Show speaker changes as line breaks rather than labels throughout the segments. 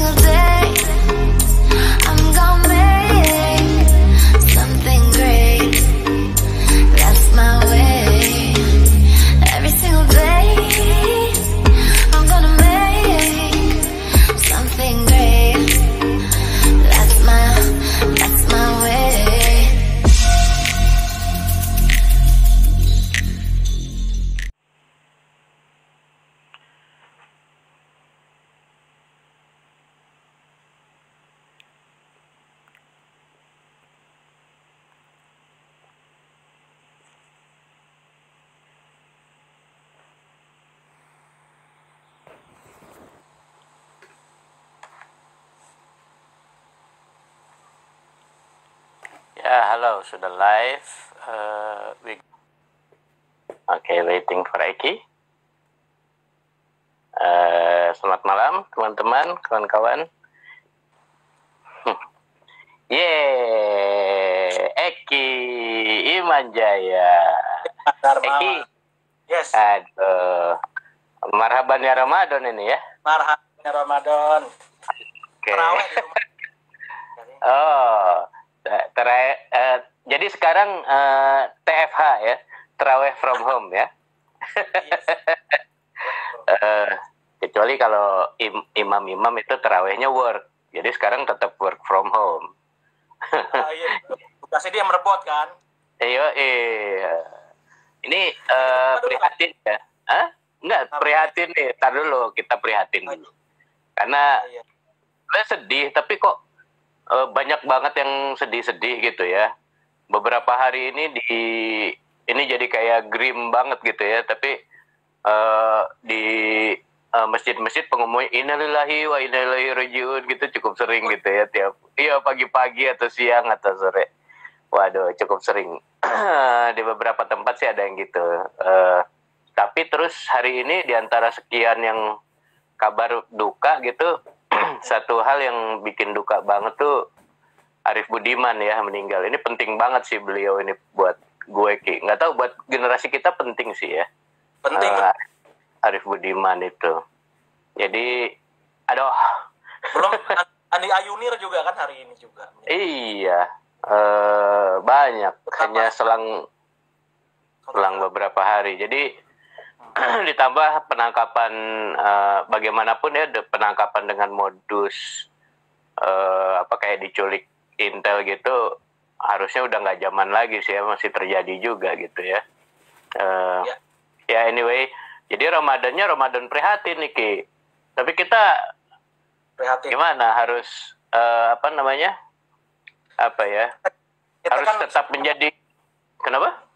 single day I'm gonna make something great. That's my way. Every single day I'm gonna make something great. That's my way.
Ya, halo, sudah live. Oke, waiting for Eki. Selamat malam, teman-teman, kawan-kawan. Yeay, Eki Imanjaya. Eki,
Yes.
aduh, marhaban ya Ramadan ini ya.
Marhaban ya Ramadan.
Oke.
Terawih di rumah.
Oh, jadi sekarang TFH ya, terawih from home ya.
Yes.
Kecuali kalau imam-imam itu terawihnya work, jadi sekarang tetap work from home.
Iya. Tugasnya dia merebut kan.
Ini prihatin ya? Hah? Enggak, prihatin nih. Tar dulu, kita prihatin dulu. Karena sebenarnya sedih, tapi kok banyak banget yang sedih-sedih gitu ya. Beberapa hari ini jadi kayak grim banget gitu ya. Tapi di masjid-masjid pengumuman innalillahi wa inna ilaihi rajiun gitu cukup sering gitu ya, pagi-pagi atau siang atau sore. Waduh, cukup sering. Di beberapa tempat sih ada yang gitu. Tapi terus hari ini di antara sekian yang kabar duka gitu, satu hal yang bikin duka banget tuh Arif Budiman ya meninggal. Ini penting banget sih beliau ini buat gue, Ki. Nggak tahu buat generasi kita penting sih ya.
Penting.
Arif Budiman itu. Jadi, aduh.
Belum Andi Ayunir juga kan hari ini juga.
Iya, banyak. Hanya selang beberapa hari. Jadi ditambah penangkapan, bagaimanapun ya, penangkapan dengan modus kayak diculik intel gitu, harusnya udah nggak zaman lagi sih ya, masih terjadi juga gitu ya. Ya anyway, jadi Ramadan prihatin nih Ki. Tapi kita
prihatin.
Gimana harus harus
kan
tetap menjadi, kenapa?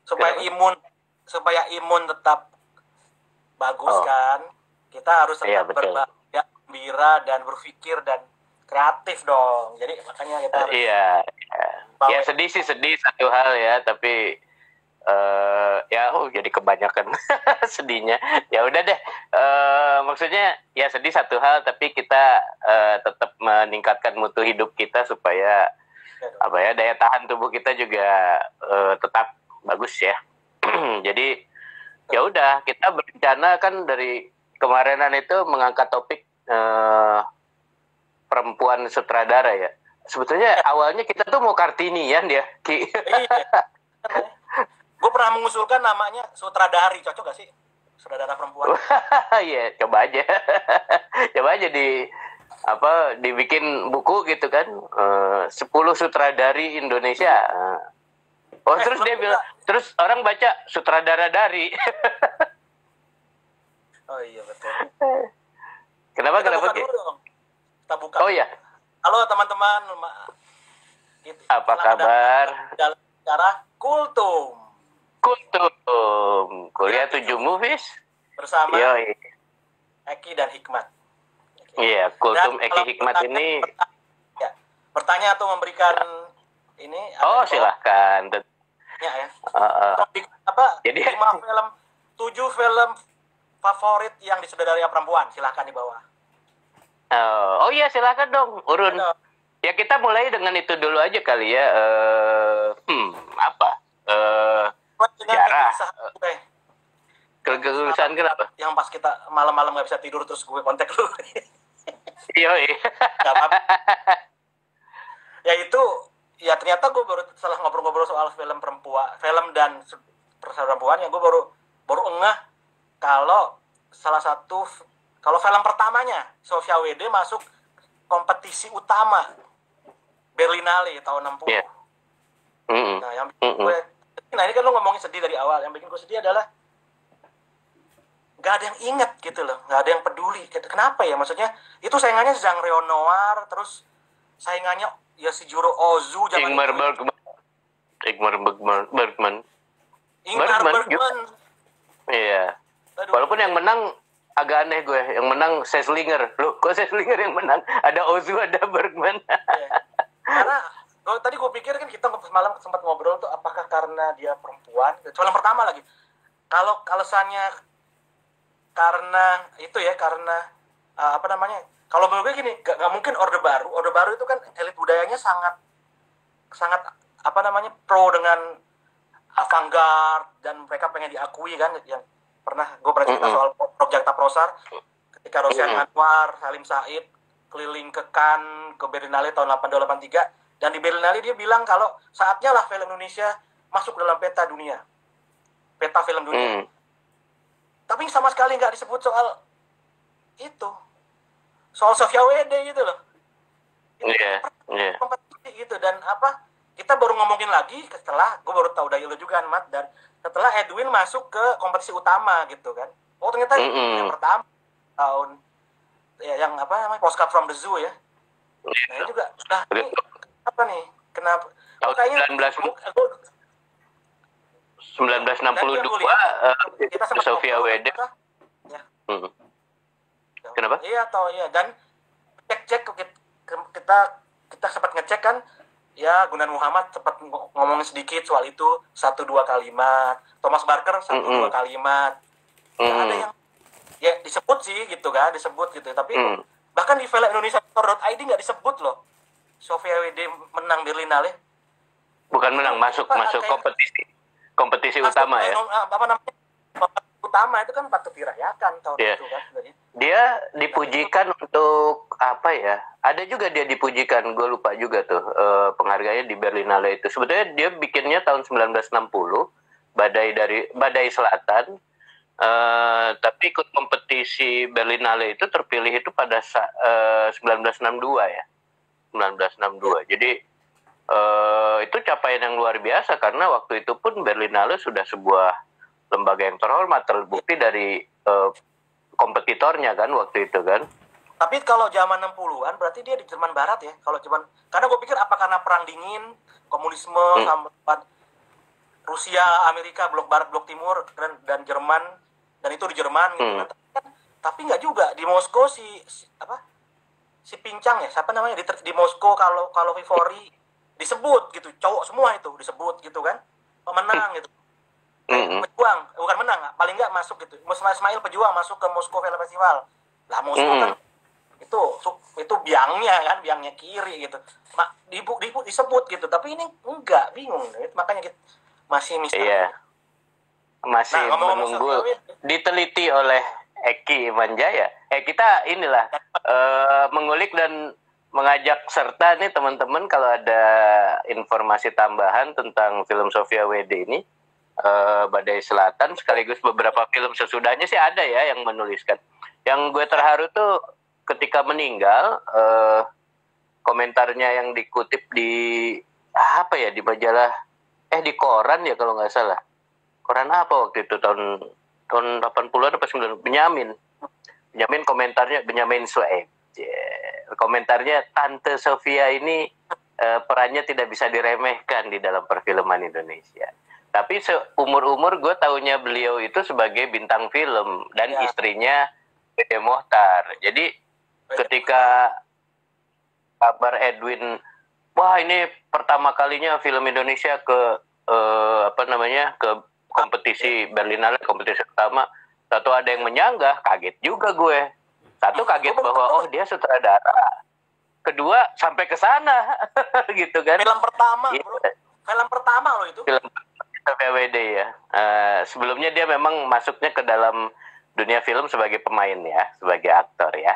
Supaya imun tetap bagus kan. Kita harus tetap berbahagia, gembira dan berpikir dan kreatif dong. Jadi makanya kita harus
ya sedih satu hal ya, tapi jadi kebanyakan sedihnya. Ya udah deh, maksudnya ya sedih satu hal, tapi kita tetap meningkatkan mutu hidup kita supaya daya tahan tubuh kita juga tetap bagus ya. Jadi ya udah, kita berencana kan dari kemarinan itu mengangkat topik perempuan sutradara ya. Sebetulnya awalnya kita tuh mau Kartinian ya, Ki.
Gue pernah mengusulkan namanya sutradari, cocok gak sih? Sutradara perempuan.
Iya, coba aja. Coba aja dibikin buku gitu kan. 10 sutradari Indonesia. Terus dia bilang, terus orang baca sutradara dari.
Oh iya betul.
Kenapa
Kita buka
Ki?
dulu dong. Kita buka.
Oh iya.
Halo teman-teman.
Apa kabar?
Dalam acara Kultum.
Kuliah 7 movies
bersama
Yoi.
Eki dan Hikmat.
Iya, Kultum
Dan
Eki Hikmat ini.
Bertanya atau memberikan ini.
Silahkan.
Ya.
Jadi
7 film favorit yang disutradari perempuan, silahkan di bawah.
Oh iya, silahkan dong, urun. Ya kita mulai dengan itu dulu aja kali ya. Sejarah.
Kegelisahan
kenapa?
Yang pas kita malam-malam nggak bisa tidur terus gue kontak lu.
Iya.
Gak apa-apa. Ya itu, ya ternyata gue baru setelah ngobrol-ngobrol soal film dan perempuan, ya gue baru ngeh kalau kalau film pertamanya Sofia Wede masuk kompetisi utama Berlinale tahun 60.
Yeah.
Nah, yang bikin ini kan lo ngomongin sedih dari awal. Yang bikin gue sedih adalah gak ada yang inget gitu loh, gak ada yang peduli. Kenapa ya? Maksudnya itu saingannya Jean Renoir, terus saingannya ya si Juro Ozu,
Ingmar Bergman. Iya. Walaupun yang menang agak aneh gue, yang menang Sesslinger. Loh, kok Sesslinger yang menang? Ada Ozu, ada Bergman.
Iya. Karena tadi gue pikir kan kita semalam sempat ngobrol tuh apakah karena dia perempuan. Soal yang pertama lagi, kalau alasannya karena itu ya, karena kalau menurut gue gini, gak mungkin Orde Baru itu kan elit budayanya sangat pro dengan avant-garde, dan mereka pengen diakui kan. Yang pernah cerita soal Project Prosar ketika Rosian Anwar, Salim Said keliling ke Cannes, ke Berlinale tahun 82-83, dan di Berlinale dia bilang kalau saatnya lah film Indonesia masuk dalam peta film dunia. Tapi sama sekali nggak disebut soal itu, soal Sofia Wede gitu loh. Kompetisi gitu, dan kita baru ngomongin lagi setelah gue baru tahu dari lu juga, Mat, dan setelah Edwin masuk ke kompetisi utama gitu kan. Oh ternyata yang pertama tahun ya, yang Postcard from the Zoo ya. Nah ini juga sudah nih kenapa? Kayaknya
1962 Sofia Wede.
Ya.
Kenapa?
Iya dan cek kita sempat ngecek kan. Ya, Gunan Muhammad sempat ngomongin sedikit soal itu, 1-2 kalimat. Thomas Barker 1-2 kalimat. Nggak ada yang ya disebut sih gitu kan, tapi bahkan di film Indonesia.id nggak disebut loh Sofia Wede menang Berlinale.
Bukan menang, masuk kompetisi utama ya.
Utama itu kan patut dirayakan tahun itu kan sebenarnya.
Dia dipujikan untuk apa ya? Ada juga dia dipujikan, gue lupa juga tuh penghargaannya di Berlinale itu. Sebetulnya dia bikinnya tahun 1960, Badai Selatan. Tapi ikut kompetisi Berlinale itu terpilih itu pada 1962 ya. 1962. Jadi itu capaian yang luar biasa, karena waktu itu pun Berlinale sudah sebuah lembaga yang terhormat, terbukti dari kompetitornya kan waktu itu kan.
Tapi kalau zaman 60-an berarti dia di Jerman Barat ya. Karena gue pikir apa karena perang dingin, komunisme sama Rusia, Amerika, blok Barat, blok Timur dan Jerman, dan itu di Jerman gitu. Tapi nggak juga di Moskow si Pincang ya, siapa namanya di Moskow kalau Vivori disebut gitu, cowok semua itu disebut gitu kan, pemenang gitu. Pejuang, bukan menang, paling nggak masuk gitu. Ismail Pejuang masuk ke Moskow Film Festival. Lah Moskow kan itu biangnya kiri gitu. Disebut gitu, tapi ini enggak, bingung gitu. Makanya kita masih misteri.
Iya. Masih menunggu diteliti oleh Eki Manjaya. Kita inilah mengulik dan mengajak serta nih teman-teman kalau ada informasi tambahan tentang film Sofia Wede ini. Badai Selatan sekaligus beberapa film sesudahnya sih ada ya yang menuliskan. Yang gue terharu tuh ketika meninggal, komentarnya yang dikutip di di majalah di koran ya kalau nggak salah. Koran apa waktu itu tahun 80-an apa 90? Benyamin komentarnya, Benyamin Sueb. Komentarnya, Tante Sofia ini perannya tidak bisa diremehkan di dalam perfilman Indonesia. Tapi seumur-umur gue taunya beliau itu sebagai bintang film dan istrinya Dede Mohtar. Jadi ketika kabar Edwin, wah ini pertama kalinya film Indonesia ke ke kompetisi Berlinale, kompetisi pertama, satu ada yang menyanggah, kaget juga gue. Satu kaget bahwa dia sutradara. Kedua sampai ke sana gitu kan.
Film pertama, bro. Film pertama loh itu.
Film PWD ya. Sebelumnya dia memang masuknya ke dalam dunia film sebagai pemain ya, sebagai aktor ya.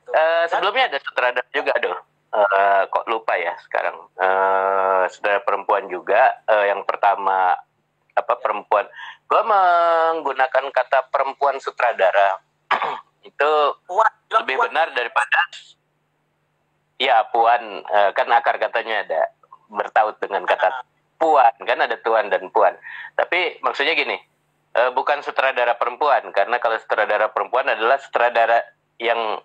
gitu.
Sebelumnya ada sutradara juga, kok lupa ya sekarang. Sutradara perempuan juga. Yang pertama perempuan. Gue menggunakan kata perempuan sutradara itu lebih benar daripada ya puan. Kan akar katanya ada bertaut dengan kata puan, kan ada tuan dan puan. Tapi maksudnya gini, bukan sutradara perempuan, karena kalau sutradara perempuan adalah sutradara yang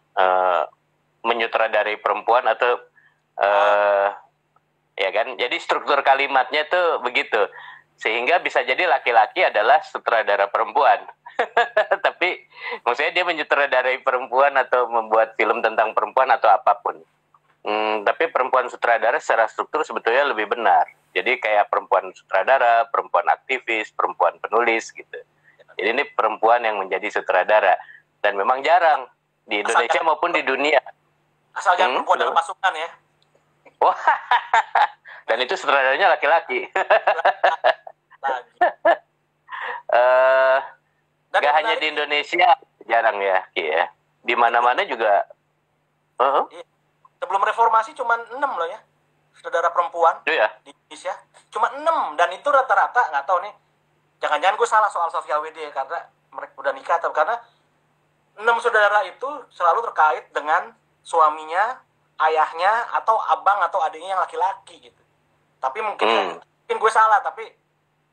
menyutradarai perempuan atau ya kan. Jadi struktur kalimatnya tuh begitu, sehingga bisa jadi laki-laki adalah sutradara perempuan. Tapi maksudnya dia menyutradarai perempuan atau membuat film tentang perempuan atau apapun. Tapi perempuan sutradara secara struktur sebetulnya lebih benar. Jadi kayak perempuan sutradara, perempuan aktivis, perempuan penulis gitu. Jadi ini perempuan yang menjadi sutradara. Dan memang jarang di Indonesia maupun di dunia.
Asal jangan perempuan dalam pasukan ya.
Wah, dan itu sutradaranya laki-laki. Gak hanya di Indonesia, jarang ya, Ki ya. Di mana-mana juga.
Sebelum reformasi cuma 6 loh ya, saudara perempuan di Indonesia. Cuma 6, dan itu rata-rata, nggak tahu nih. Jangan-jangan gue salah soal Sofia WD ya, karena mereka udah nikah, atau karena 6 saudara itu selalu terkait dengan suaminya, ayahnya, atau abang atau adiknya yang laki-laki gitu. Tapi mungkin gue salah, tapi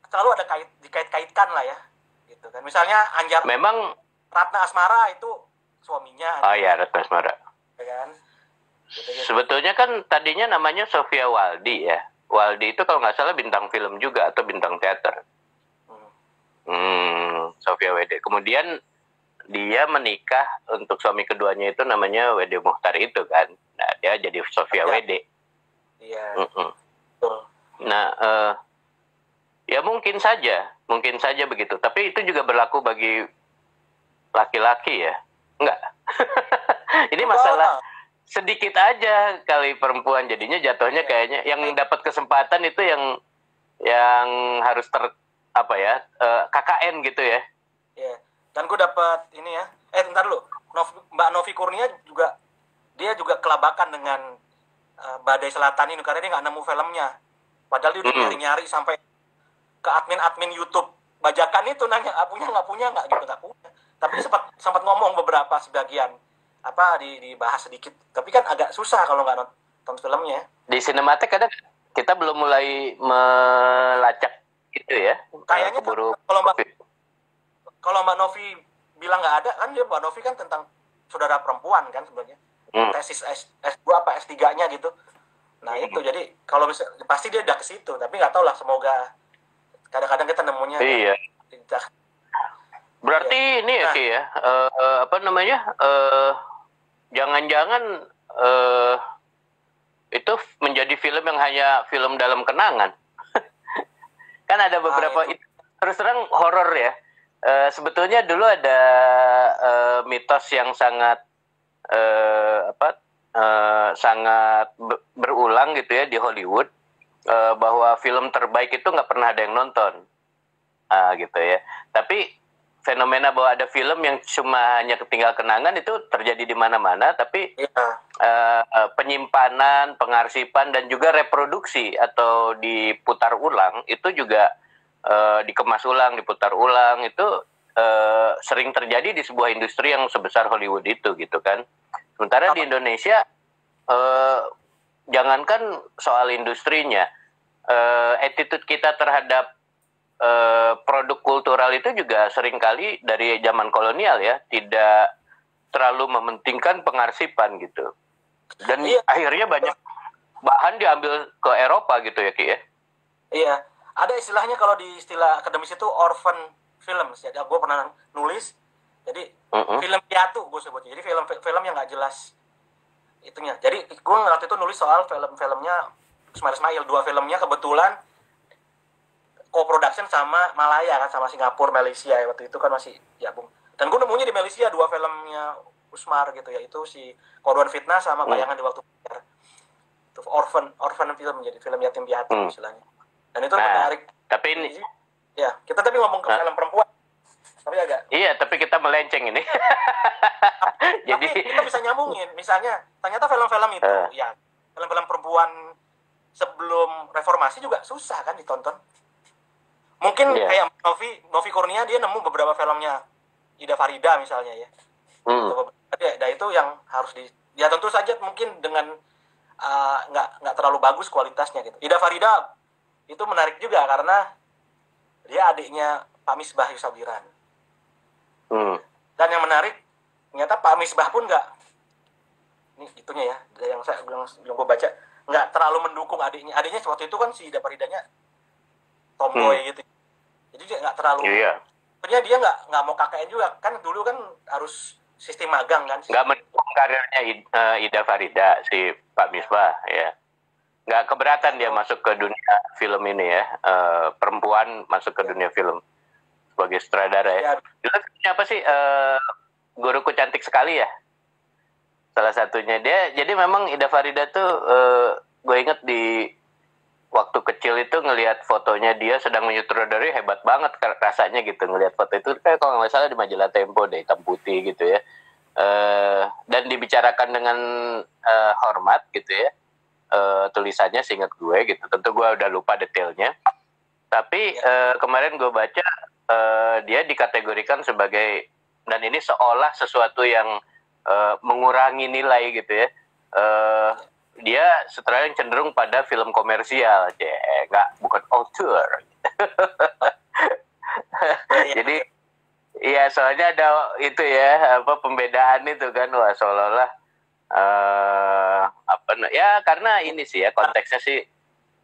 selalu ada dikait-kaitkan lah ya. Gitu kan. Misalnya Anjar
memang
Ratna Asmara itu suaminya.
Oh iya, Ratna Asmara.
Ya kan? Gitu.
Sebetulnya kan tadinya namanya Sofia Waldi ya. Waldi itu kalau nggak salah bintang film juga atau bintang teater. Sofia Wede. Kemudian dia menikah, untuk suami keduanya itu namanya Wede Muhtar itu kan. Nah dia jadi Sofia Wede.
Iya.
Nah ya mungkin saja begitu. Tapi itu juga berlaku bagi laki-laki ya, enggak? Ini masalah sedikit aja kali perempuan, jadinya jatuhnya kayaknya yang dapat kesempatan itu yang harus KKN gitu ya.
Iya. Dan gue dapat ini ya. Bentar dulu. Mbak Novi Kurnia juga, dia juga kelabakan dengan Badai Selatan ini karena dia nggak nemu filmnya. Padahal dia udah nyari-nyari sampai ke admin YouTube bajakan itu nanya, nggak punya gitu, nggak punya. Tapi sempat ngomong beberapa sebagian dibahas sedikit, tapi kan agak susah kalau nggak nonton filmnya.
Di Cinematic kadang kita belum mulai melacak gitu ya.
Kayaknya kalau Mbak Novi bilang nggak ada, kan dia Mbak Novi kan tentang saudara perempuan kan sebenarnya. Tesis S2 apa S3-nya gitu. Nah itu jadi kalau misalnya pasti dia udah ke situ, tapi nggak tahu lah, semoga kadang-kadang kita nemunya.
Iya. Berarti ini ya Ki ya, jangan-jangan itu menjadi film yang hanya film dalam kenangan. Kan ada beberapa terus terang horor ya. Sebetulnya dulu ada mitos yang sangat sangat berulang gitu ya di Hollywood, bahwa film terbaik itu nggak pernah ada yang nonton, gitu ya. Tapi fenomena bahwa ada film yang cuma hanya ketinggal kenangan itu terjadi di mana-mana, tapi penyimpanan, pengarsipan, dan juga reproduksi atau diputar ulang itu juga dikemas ulang, diputar ulang itu sering terjadi di sebuah industri yang sebesar Hollywood itu gitu kan. Sementara di Indonesia jangankan soal industrinya, attitude kita terhadap produk kultural itu juga seringkali dari zaman kolonial ya, tidak terlalu mementingkan pengarsipan gitu. Dan akhirnya banyak bahan diambil ke Eropa gitu ya Ki ya.
Iya, ada istilahnya kalau di istilah akademis itu orphan film. Jadi gue pernah nulis, jadi film piatu gue sebutnya. Jadi film yang nggak jelas itunya. Jadi gue waktu itu nulis soal film-filmnya Ismail, 2 filmnya kebetulan co-production sama Malaya kan, sama Singapura, Malaysia ya, waktu itu kan masih gabung. Dan gue nemunya di Malaysia 2 filmnya Usmar gitu ya, itu si Korban Fitnah sama Bayangan di Waktu Biar. Itu orphan film, jadi film yatim piatu istilahnya. Dan itu menarik.
Tapi ini
ya, kita tapi ngomong ke film perempuan. Tapi agak
iya, tapi kita melenceng ini. Jadi
tapi kita bisa nyambungin, misalnya ternyata film-film itu ya film-film perempuan sebelum reformasi juga susah kan ditonton. Mungkin kayak Novi Kurnia, dia nemu beberapa filmnya Ida Farida misalnya ya. Nah, itu yang harus ya tentu saja mungkin dengan nggak terlalu bagus kualitasnya gitu. Ida Farida itu menarik juga karena dia adiknya Pak Misbah Yusabiran. Dan yang menarik ternyata Pak Misbah pun ini itunya ya, yang gue baca nggak terlalu mendukung adiknya. Adiknya waktu itu kan si Ida Faridanya tomboy gitu. Jadi dia nggak terlalu. Sebenarnya dia nggak mau KKN juga kan, dulu kan harus sistem magang kan.
Nggak mendukung karirnya Ida Farida si Pak Misbah ya. Nggak keberatan dia masuk ke dunia film ini ya, perempuan masuk ke dunia film sebagai sutradara ya. Dulu apa sih Guruku Cantik Sekali ya, salah satunya dia. Jadi memang Ida Farida tuh gue inget di waktu kecil itu ngelihat fotonya dia sedang menyutradarai, hebat banget rasanya gitu ngelihat foto itu, kayak kalau nggak salah di majalah Tempo deh, hitam putih gitu ya. Dan dibicarakan dengan hormat gitu ya, tulisannya seingat gue gitu, tentu gue udah lupa detailnya, tapi kemarin gue baca dia dikategorikan sebagai, dan ini seolah sesuatu yang mengurangi nilai gitu ya, dia sutradara yang cenderung pada film komersial, bukan auteur. Jadi iya, soalnya ada itu ya, pembedaan itu kan, wah seolah-olah ya karena ini sih ya konteksnya sih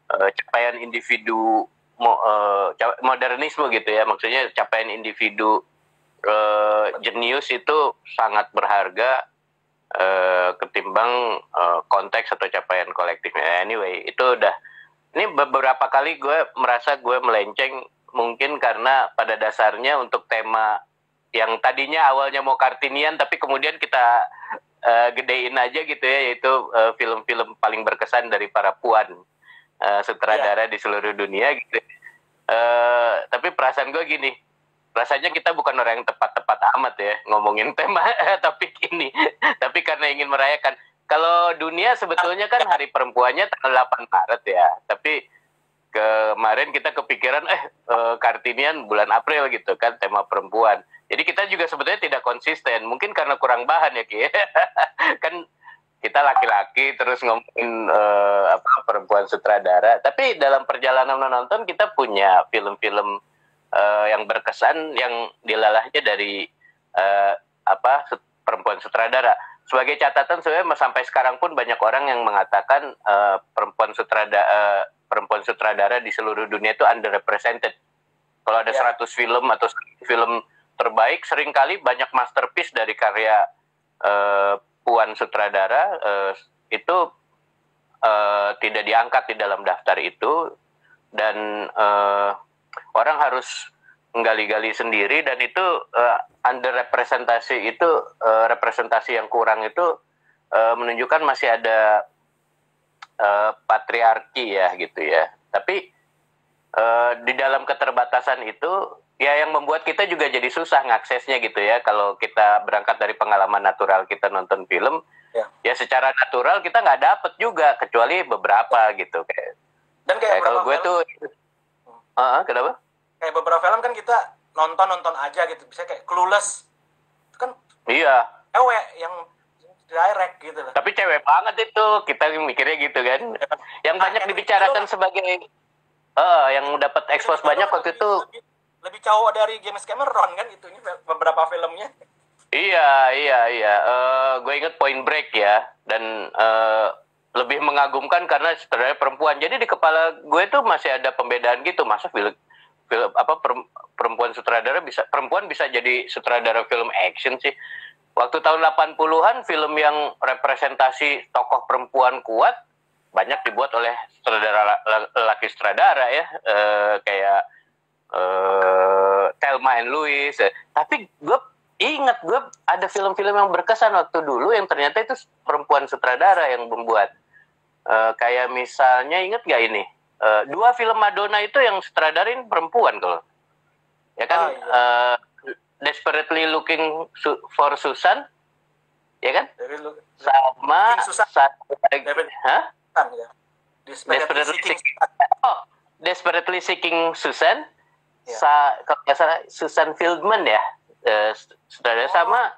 capaian individu modernisme gitu ya, maksudnya capaian individu jenius itu sangat berharga ketimbang konteks atau capaian kolektifnya. Anyway, itu udah, ini beberapa kali gue merasa gue melenceng, mungkin karena pada dasarnya untuk tema yang tadinya awalnya mau Kartinian tapi kemudian kita gedein aja gitu ya, yaitu film-film paling berkesan dari para puan sutradara di seluruh dunia gitu. Tapi perasaan gue gini, rasanya kita bukan orang yang tepat-tepat amat ya ngomongin tema topik ini. Tapi karena ingin merayakan. Kalau dunia sebetulnya kan Hari Perempuannya tanggal 8 Maret ya. Tapi kemarin kita kepikiran Kartinian bulan April gitu kan, tema perempuan. Jadi kita juga sebetulnya tidak konsisten. Mungkin karena kurang bahan ya Ki. Kan kita laki-laki terus ngomongin perempuan sutradara. Tapi dalam perjalanan menonton kita punya film-film yang berkesan yang dilalahnya dari perempuan sutradara. Sebagai catatan sebenarnya sampai sekarang pun banyak orang yang mengatakan perempuan sutradara di seluruh dunia itu underrepresented. Kalau ada 100 film atau film terbaik, seringkali banyak masterpiece dari karya puan sutradara itu tidak diangkat di dalam daftar itu, dan orang harus menggali-gali sendiri, dan itu underrepresentasi itu, representasi yang kurang itu menunjukkan masih ada patriarki ya gitu ya. Tapi di dalam keterbatasan itu ya yang membuat kita juga jadi susah ngaksesnya gitu ya. Kalau kita berangkat dari pengalaman natural kita nonton film, ya secara natural kita nggak dapet juga, kecuali beberapa gitu.
Dan kayak
kalau gue tuh kenapa?
Kayak beberapa film kan kita nonton aja gitu, bisa kayak Clueless itu kan cewek yang direct gitu loh. Tapi
cewek banget itu, kita mikirnya gitu kan. Yang banyak dibicarakan sebagai yang dapat expose banyak waktu itu
lebih cowok dari James Cameron kan, itu ini beberapa filmnya.
Iya. Gue inget Point Break ya, dan lebih mengagumkan karena sutradara perempuan. Jadi di kepala gue tuh masih ada pembedaan gitu, masa perempuan bisa jadi sutradara film action sih. Waktu tahun 80-an film yang representasi tokoh perempuan kuat banyak dibuat oleh lelaki sutradara ya, kayak Thelma and Louise. Tapi gue ingat, gue ada film-film yang berkesan waktu dulu yang ternyata itu perempuan sutradara yang membuat. Kayak misalnya, inget gak ini? 2 film Madonna itu yang sutradarin perempuan kalau. Ya kan, Desperately Looking for Susan ya kan?
David
Sama
Susan.
satu lagi,
David
hah?
Susan, ya.
Desperately Seeking Susan.
Ya.
Kalau nggak salah Susan Fieldman ya, saudara. Sama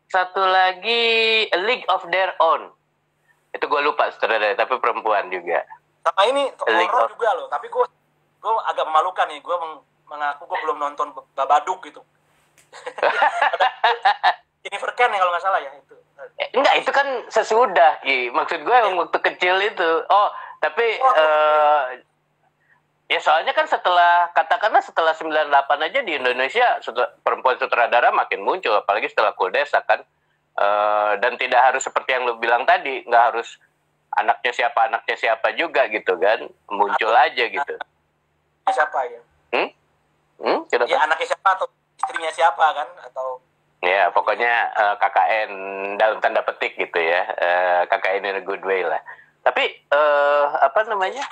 satu lagi A League of Their Own. Itu gue lupa saudara, tapi perempuan juga.
Sama ini horor juga loh, tapi gue agak memalukan nih, gue mengaku gue belum nonton Babadook gitu. Jennifer Kent ya kalau nggak salah ya itu.
Enggak, itu kan sesudah, Ki. Maksud gue yang waktu kecil itu. Tapi ya soalnya kan katakanlah setelah 98 aja di Indonesia perempuan sutradara makin muncul, apalagi setelah Kuldesa kan. Dan tidak harus seperti yang lu bilang tadi, nggak harus anaknya siapa juga gitu kan, muncul aja gitu.
Siapa ya?
Kenapa?
Ya anaknya siapa atau istrinya siapa kan, atau
ya pokoknya KKN dalam tanda petik gitu ya, KKN in a good way lah. Tapi apa namanya?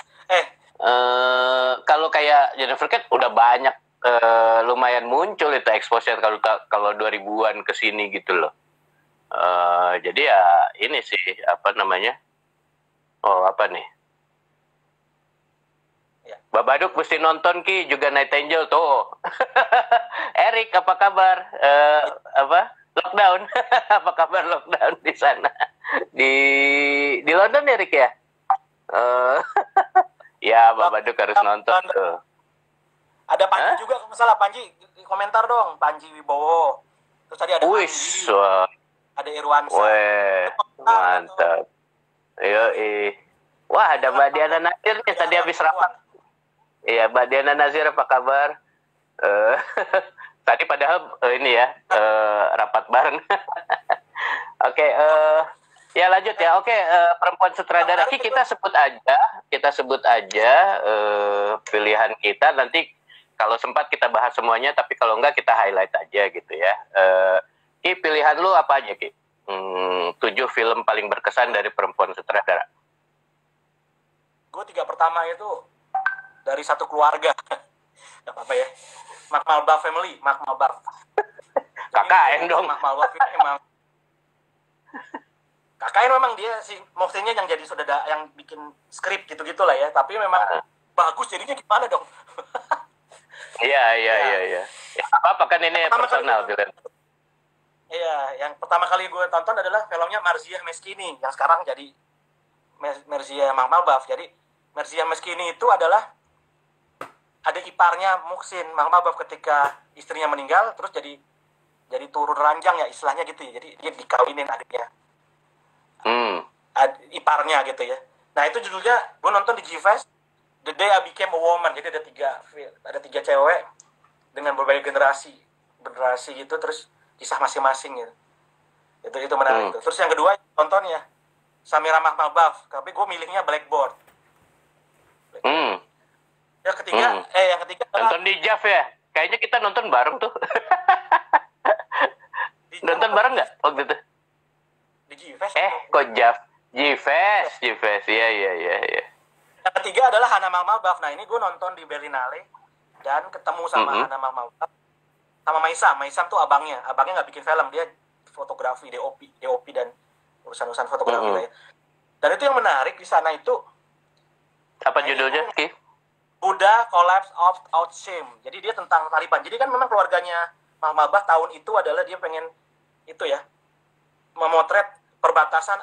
Kalau kayak Jennifer Kent udah banyak lumayan muncul itu exposure kalau 2000-an kesini gitu loh. Jadi ya ini sih apa namanya? Apa nih?
ya.
Babadook mesti nonton, Ki, juga Night Angel tuh. Erik, apa kabar? Lockdown. Apa kabar lockdown di sana? Di London, Erik ya? Ya, Babadook harus nonton tuh.
Ada Panji juga, kalau salah Panji komentar dong, Panji Wibowo. Terus tadi ada Andi, ada Irwansyah.
Weh, mantap. Wah, ada Mbak Diana Nazir nih tadi habis rapat. Iya, Mbak Diana Nazir apa kabar? Tadi padahal ini ya rapat bareng. Oke, ya lanjut ya. Oke, perempuan sutradara kita sebut aja pilihan kita. Nanti kalau sempat kita bahas semuanya, tapi kalau enggak kita highlight aja gitu ya. Ki, pilihan lu apa aja, Ki? 7 film paling berkesan dari perempuan sutradara.
Gue 3 pertama itu dari satu keluarga. Gak apa-apa ya. Mark Malbaf Family, Mark Malbaf.
KKN dong.
Mark Malbaf itu emang KKN memang dia sih, maksudnya yang jadi saudara yang bikin skrip gitu-gitu lah ya. Tapi memang bagus jadinya gimana dong?
Iya. Ya, apa kan ini personal film.
Iya, yang pertama kali gue tonton adalah filmnya Marzieh Meskini, yang sekarang jadi Marzieh Malbaf. Jadi Marzieh Meskini itu adalah ada iparnya Muhsin Malbaf ketika istrinya meninggal, terus jadi turun ranjang ya istilahnya gitu ya. Jadi dia dikawinin adiknya, iparnya gitu ya. Nah itu judulnya, gue nonton di G-Fest, The Day I Became a Woman. Jadi ada tiga cewek dengan berbagai generasi gitu, terus kisah masing-masing gitu. Itu menarik tuh. Terus yang kedua tontonnya Samira Malbaf, tapi gue milihnya Blackboard. Yang ketiga
nonton di JAV ya? Kayaknya kita nonton bareng tuh. Nonton bareng nggak waktu itu?
Di G-Fest.
Kok JAV? G-Fest. Iya.
Yang ketiga adalah Hana Malbaf. Nah ini gue nonton di Berlinale dan ketemu sama Hana Malbaf sama Maisam tuh abangnya nggak bikin film, dia fotografi, DOP dan urusan fotografi lah ya. Dan itu yang menarik di sana itu
apa judulnya, Ki?
Buddha Collapse of Shame. Jadi dia tentang Taliban. Jadi kan memang keluarganya Malbaf tahun itu adalah dia pengen itu ya, memotret perbatasan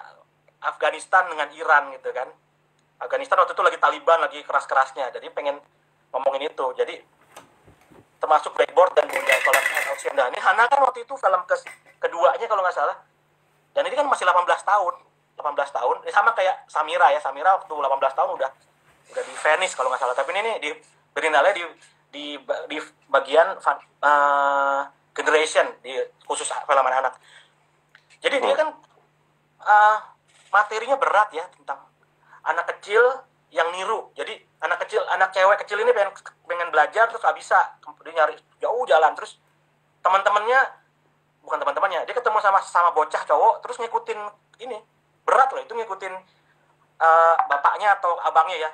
Afghanistan dengan Iran gitu kan. Afghanistan waktu itu lagi Taliban, lagi keras-kerasnya. Jadi pengen ngomongin itu. Jadi termasuk Blackboard dan Buddha Collapse of Shame. Nah, ini Hana kan waktu itu film keduanya kalau nggak salah. Dan ini kan masih 18 tahun. Ini sama kayak Samira ya. Samira waktu 18 tahun udah di Venice kalau nggak salah. Tapi ini di Berlinale di bagian generation, di khusus film anak-anak. Jadi dia kan materinya berat ya, tentang anak kecil yang niru. Jadi anak cewek kecil ini pengen belajar terus nggak bisa, dia nyari jauh jalan, terus dia ketemu sama bocah cowok terus ngikutin ini, berat loh itu ngikutin bapaknya atau abangnya ya,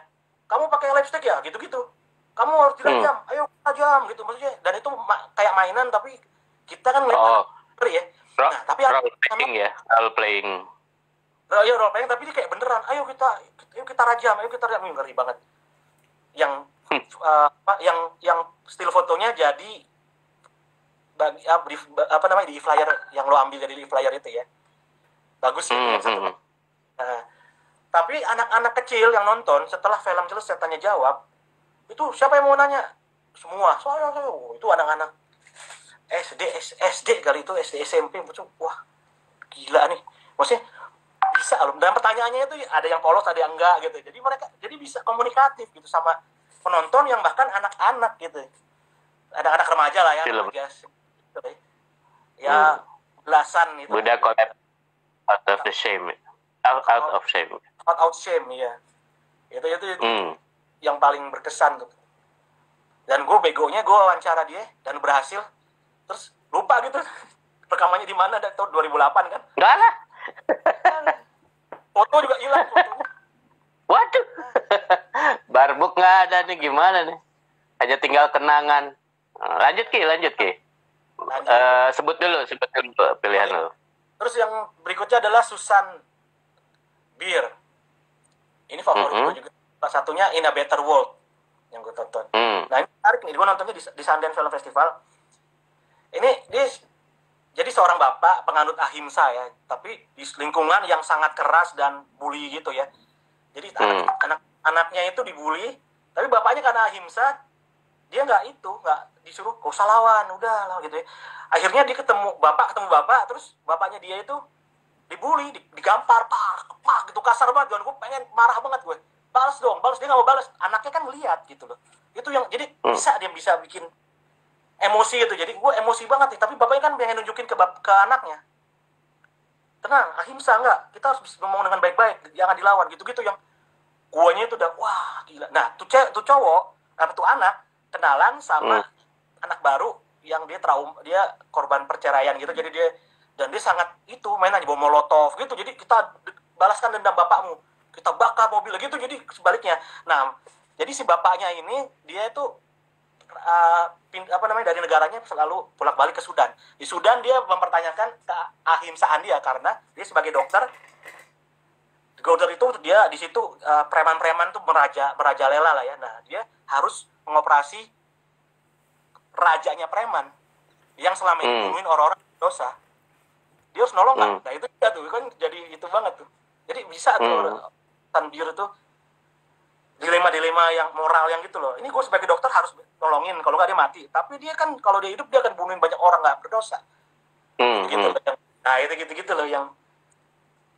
kamu pakai lipstick ya gitu-gitu, kamu harus tidak jam, ayo tajam gitu maksudnya. Dan itu kayak mainan tapi kita kan ya. Nah, tapi
role playing ya, role playing.
Ya role playing, tapi dia kayak beneran. Ayo kita rajam, ngeri banget. Yang yang still fotonya jadi di flyer yang lo ambil dari flyer itu ya. Bagus gitu yang satu. Nah, tapi anak-anak kecil yang nonton setelah film selesai tanya jawab, itu siapa yang mau nanya? Semua. Saya itu anak-anak SD kali itu, SD SMP. Wah, gila nih. Maksudnya bisa loh. Dan pertanyaannya itu ada yang polos, ada yang enggak gitu. Jadi mereka bisa komunikatif gitu sama penonton yang bahkan anak-anak gitu. Anak-anak remaja lah ya, remaja. Ya, belasan itu.
Udah collab out of the shame. Out of shame.
Out of shame, iya. Itu yang paling berkesan tuh. Dan gue begonya gue wawancara dia dan berhasil. Terus lupa gitu rekamannya di mana, tahun 2008 kan?
Enggak lah.
Foto juga hilang fotonya.
Waduh. Barbuk nggak ada nih, gimana nih? Hanya tinggal kenangan. Lanjut Ki. Sebut dulu pilihan lo.
Terus yang berikutnya adalah Susan Bier. Ini favorit gue juga. Salah satunya In a Better World yang gue tonton. Nah ini menarik nih, gue nontonnya di Sundance Film Festival. Ini dia jadi seorang bapak penganut ahimsa ya, tapi di lingkungan yang sangat keras dan bully gitu ya. Jadi anak-anaknya itu dibully, tapi bapaknya karena ahimsa, dia nggak disuruh gak usah lawan, udah lah gitu ya. Akhirnya dia ketemu bapak, terus bapaknya dia itu dibully, digampar, pak gitu, kasar banget. Dan gue pengen marah banget gue. Balas, dia nggak mau balas. Anaknya kan ngeliat gitu loh. Itu yang jadi dia bisa bikin emosi gitu. Jadi gue emosi banget nih. Tapi bapaknya kan pengen nunjukin ke anaknya. Tenang, ahimsa enggak. Kita harus bisa ngomong dengan baik-baik, jangan dilawan gitu-gitu yang guanya itu udah wah gila. Nah, tuh anak kenalan sama anak baru yang dia korban perceraian gitu. Jadi dia sangat itu mainan bom molotov gitu. Jadi kita balaskan dendam bapakmu. Kita bakar mobil gitu, jadi sebaliknya. Nah, jadi si bapaknya ini dia itu dari negaranya selalu bolak-balik ke Sudan. Di Sudan dia mempertanyakan keahimsaan dia karena dia sebagai dokter itu dia di situ preman-preman tuh merajalela lah ya. Nah, dia harus mengoperasi rajanya preman yang selama ini bunuhin orang-orang dosa. Dia harus nolong kan. Nah, itu dia tuh kan jadi itu banget tuh. Jadi bisa tuh Tanbir tuh dilema-dilema yang moral yang gitu loh. Ini gue sebagai dokter harus nolongin, kalau nggak dia mati. Tapi dia kan kalau dia hidup dia akan bunuhin banyak orang nggak berdosa. Gitu loh. Nah itu gitu loh yang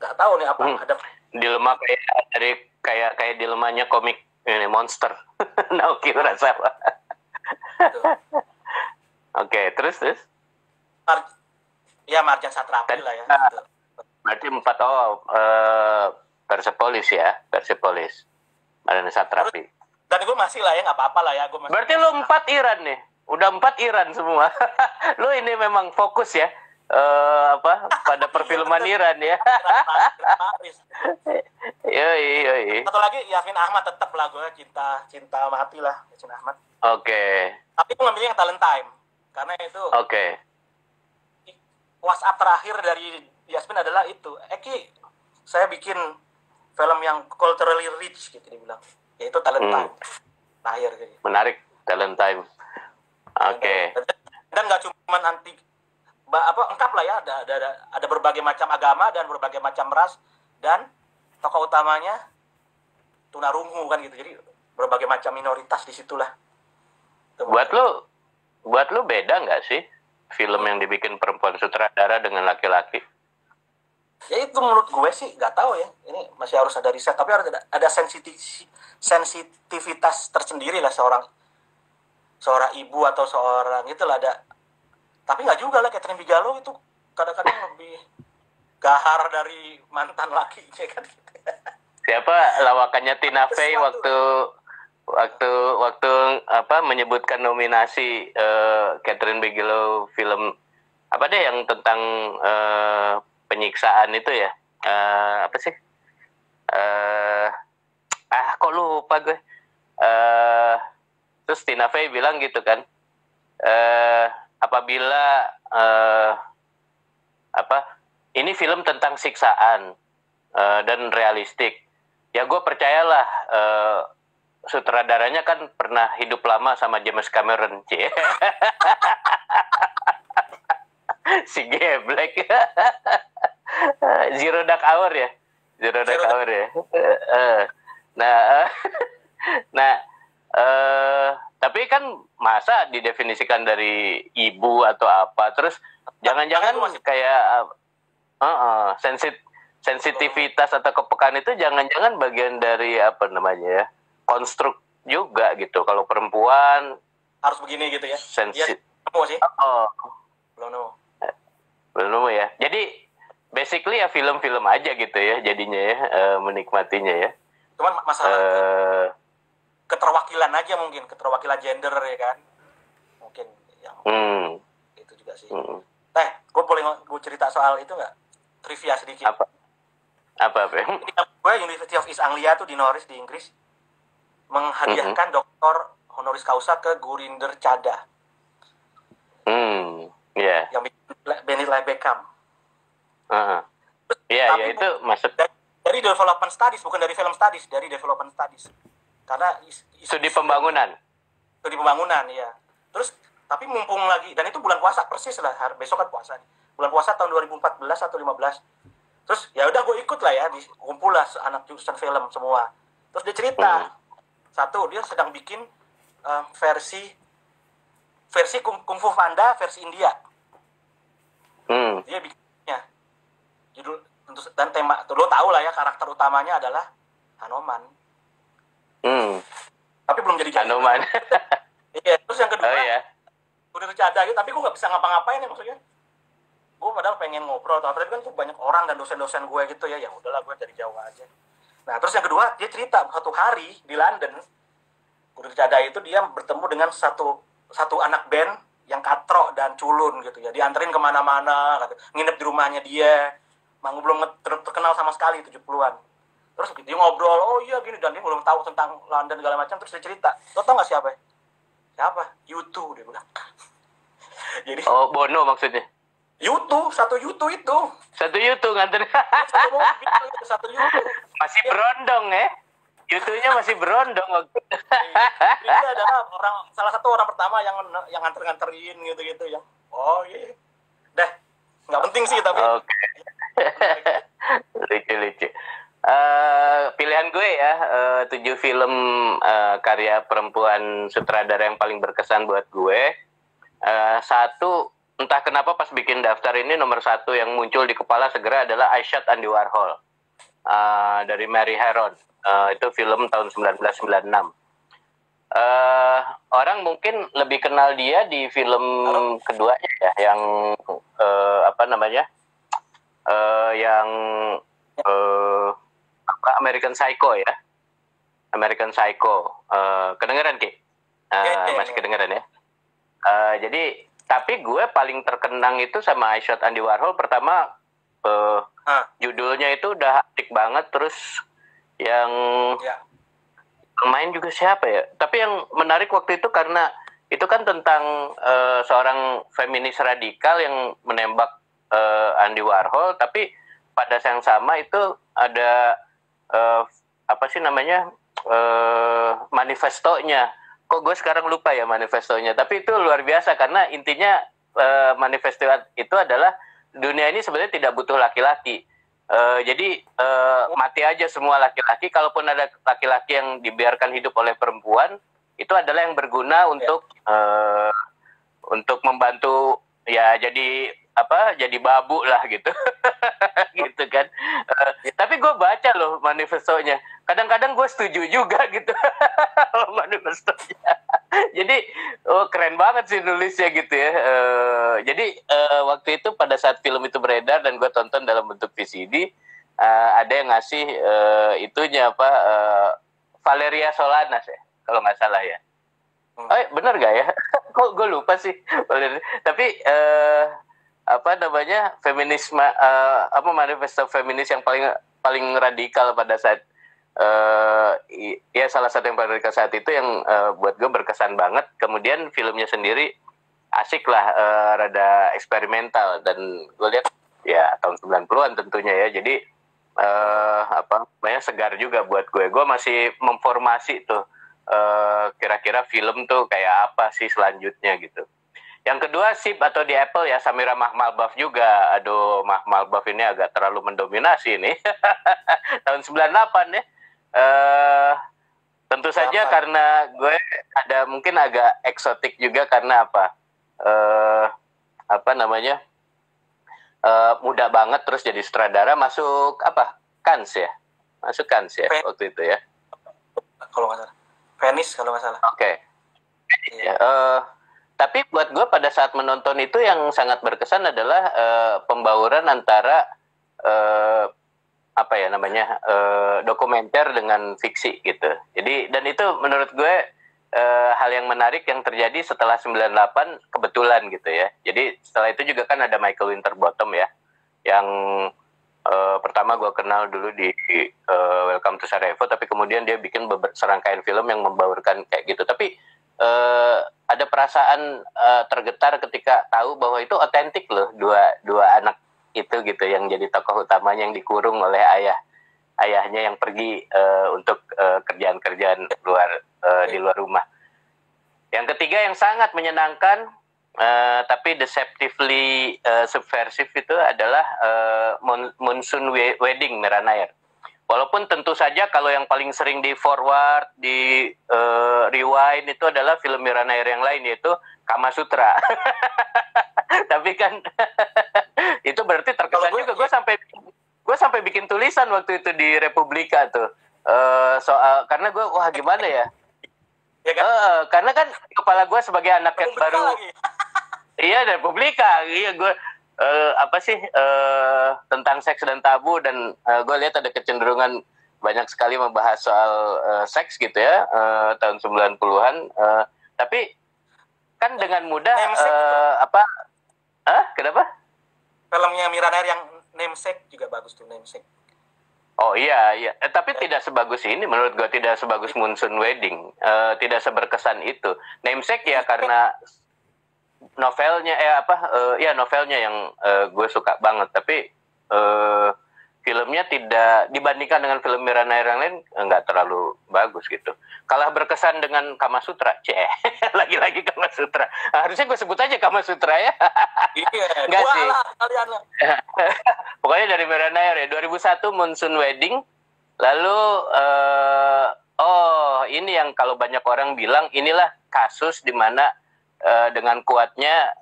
nggak tahu nih apa ada
dilema kayak dilemanya komik ini Monster. Naoki Urasawa. Oke, terus
Marjan Satrapi lah ya.
Berarti 4 Persepolis ya, Marjan Satrapi.
Dan gue masih lah ya, nggak apa-apa lah ya.
Berarti lu 4 Iran nih, udah 4 Iran semua. Lu ini memang fokus ya, pada perfilman Iran ya. Yoi.
Satu lagi Yasmin Ahmad tetap lah gue cinta mati lah Yasmin Ahmad.
Oke.
Tapi gue ngambilnya yang Talent Time karena itu.
Oke.
WhatsApp terakhir dari Yasmin adalah itu. Eki, saya bikin film yang culturally rich gitu dia bilang. Yaitu Talent Time. Lahir gitu.
Menarik, Talent Time. Oke.
Dan nggak cuma lengkap lah ya, ada berbagai macam agama dan berbagai macam ras dan tokoh utamanya tunarungu kan gitu. Jadi berbagai macam minoritas di situlah.
Buat lu beda nggak sih film yang dibikin perempuan sutradara dengan laki-laki?
Ya itu menurut gue sih nggak tahu ya. Ini masih harus ada riset, tapi harus ada sensitivitas tersendiri lah seorang ibu atau seorang itulah ada. Tapi nggak juga lah, Catherine Bigelow itu kadang-kadang lebih gahar dari mantan laki kan gitu.
Siapa lawakannya Tina Fey waktu menyebutkan nominasi Catherine Bigelow film apa deh yang tentang penyiksaan itu ya, apa sih? Kok lupa gue. Terus Tina Fey bilang gitu kan, apabila ini film tentang siksaan dan realistik. Ya gue percayalah, sutradaranya kan pernah hidup lama sama James Cameron, cie. Si geblek. Zero Dark Hour ya. Tapi kan masa didefinisikan dari ibu atau apa, terus jangan-jangan kayak sensitivitas atau kepekaan itu jangan-jangan bagian dari apa namanya ya, konstruk juga gitu. Kalau perempuan
harus begini gitu ya. Nemu sih. Belum nemu
ya. Jadi basically ya film-film aja gitu ya jadinya ya, menikmatinya ya.
Cuman masalah keterwakilan aja mungkin, keterwakilan gender ya kan. Mungkin yang itu juga sih. Gue boleh cerita soal itu nggak? Trivia sedikit.
Apa?
Gue University of East Anglia tuh di Norwich di Inggris menghadiahkan doktor honoris causa ke Gurinder Chadha. Yang bikin Benedict Beckham.
Iya, itu masuk
dari development studies, bukan dari film studies, dari development studies. Karena
studi pembangunan.
Studi pembangunan, ya. Terus tapi mumpung lagi, dan itu bulan puasa persis lah, besok kan puasa. Bulan puasa tahun 2014 atau 15. Terus ya udah gue ikut lah ya, kumpul lah anak jurusan film semua. Terus dia cerita, satu dia sedang bikin versi Kung Fu Panda versi India. Dia bikinnya judul dan tema, lo tau lah ya, karakter utamanya adalah Hanoman. Tapi belum jadi
Hanoman.
Iya, terus yang kedua, udah tercatat gitu, tapi gue nggak bisa ngapa-ngapain ya maksudnya. Gue padahal pengen ngobrol, tapi kan tuh banyak orang dan dosen-dosen gue gitu ya, ya udahlah gue dari jauh aja. Nah terus yang kedua, dia cerita satu hari di London, udah tercatat itu dia bertemu dengan satu anak band yang katrok dan culun gitu ya, dianterin kemana-mana, nginep di rumahnya dia, belum terkenal sama sekali 70-an. Terus dia ngobrol, oh iya gini, dan dia belum tahu tentang London segala macam. Terus dia cerita, lo tau nggak siapa? U2, dia bilang. Jadi,
Bono maksudnya?
U2, satu U2 itu.
Satu U2 nganter.
Satu U2.
Masih berondong ya? U2-nya masih berondong.
Dia adalah salah satu orang pertama yang nganterin gitu-gitu ya. Oh iya. Dah, nggak penting sih tapi.
Lucu. Pilihan gue ya, 7 film karya perempuan sutradara yang paling berkesan buat gue. Satu, entah kenapa pas bikin daftar ini nomor 1 yang muncul di kepala segera adalah I Shot Andy Warhol dari Mary Harron. Itu film tahun 1996. Orang mungkin lebih kenal dia di film keduanya ya, yang American Psycho ya. American Psycho. Kedengeran Ki? Masih kedengeran ya. Jadi tapi gue paling terkenang itu sama I Shot Andy Warhol. Pertama judulnya itu udah asik banget, terus yang main juga siapa ya? Tapi yang menarik waktu itu karena itu kan tentang seorang feminis radikal yang menembak Andy Warhol, tapi pada saat yang sama itu ada manifestonya. Kok gue sekarang lupa ya manifestonya, tapi itu luar biasa karena intinya manifesto itu adalah dunia ini sebenarnya tidak butuh laki-laki. Jadi mati aja semua laki-laki, kalaupun ada laki-laki yang dibiarkan hidup oleh perempuan, itu adalah yang berguna untuk membantu ya jadi babu lah gitu. Gitu kan. Tapi gue baca loh manifestonya. Kadang-kadang gue setuju juga gitu. Manifestonya. Jadi keren banget sih nulisnya gitu ya. Jadi waktu itu pada saat film itu beredar dan gue tonton dalam bentuk VCD, ada yang ngasih Valeria Solanas ya, kalau nggak salah ya. Bener gak ya? Kok gue lupa sih. Tapi feminisme, manifesto feminis yang paling radikal pada saat salah satu yang paling radikal saat itu yang buat gue berkesan banget. Kemudian filmnya sendiri asik lah, rada eksperimental, dan gue lihat ya tahun 90-an tentunya ya. Jadi apa namanya, segar juga buat gue. Gue masih memformasi tuh kira-kira film tuh kayak apa sih selanjutnya gitu. Yang kedua SIP atau di Apple ya, Samira Mahmalbaf juga. Aduh, Mahmalbaf ini agak terlalu mendominasi nih. Tahun 98 ya. Tentu saja karena gue ada mungkin agak eksotik juga karena apa namanya, muda banget terus jadi sutradara, masuk Cannes ya, waktu itu ya,
kalau nggak salah Venice kalau nggak salah.
Oke. Ya, tapi buat gue pada saat menonton itu yang sangat berkesan adalah pembauran antara apa ya namanya, dokumenter dengan fiksi gitu. Jadi, dan itu menurut gue hal yang menarik yang terjadi setelah 98 kebetulan gitu ya. Jadi setelah itu juga kan ada Michael Winterbottom ya, yang pertama gue kenal dulu di Welcome to Sarajevo, tapi kemudian dia bikin serangkaian film yang membaurkan kayak gitu. Tapi ada perasaan tergetar ketika tahu bahwa itu otentik loh, dua anak itu gitu yang jadi tokoh utamanya, yang dikurung oleh ayahnya yang pergi untuk kerjaan-kerjaan di luar rumah. Yang ketiga yang sangat menyenangkan tapi deceptively subversive itu adalah Monsoon Wedding Mira Nair. Walaupun tentu saja kalau yang paling sering di forward, di rewind itu adalah film Mira Nair yang lain, yaitu Kama Sutra. Tapi kan itu berarti terkesan juga. Gue sampai bikin tulisan waktu itu di Republika tuh soal, karena gue wah gimana ya, ya kan? Karena kan kepala gue sebagai anak yang baru iya Republika, iya gue tentang seks dan tabu, dan gue lihat ada kecenderungan banyak sekali membahas soal seks gitu ya, tahun 90-an, tapi kan dengan mudah kenapa?
Filmnya Mira Nair yang Namesake juga bagus tuh, Namesake.
Oh iya, tapi tidak sebagus ini menurut gue, tidak sebagus Monsoon Wedding, tidak seberkesan itu. Namesake ya karena novelnya novelnya yang gue suka banget, tapi filmnya tidak, dibandingkan dengan film Mira Nair yang lain, nggak terlalu bagus gitu. Kalah berkesan dengan Kama Sutra, lagi-lagi Kama Sutra. Harusnya gue sebut aja Kama Sutra ya.
Iya,
nggak sih.
Kalian.
Pokoknya dari Mira Nair ya, 2001 Monsoon Wedding. Lalu ini yang kalau banyak orang bilang inilah kasus di mana dengan kuatnya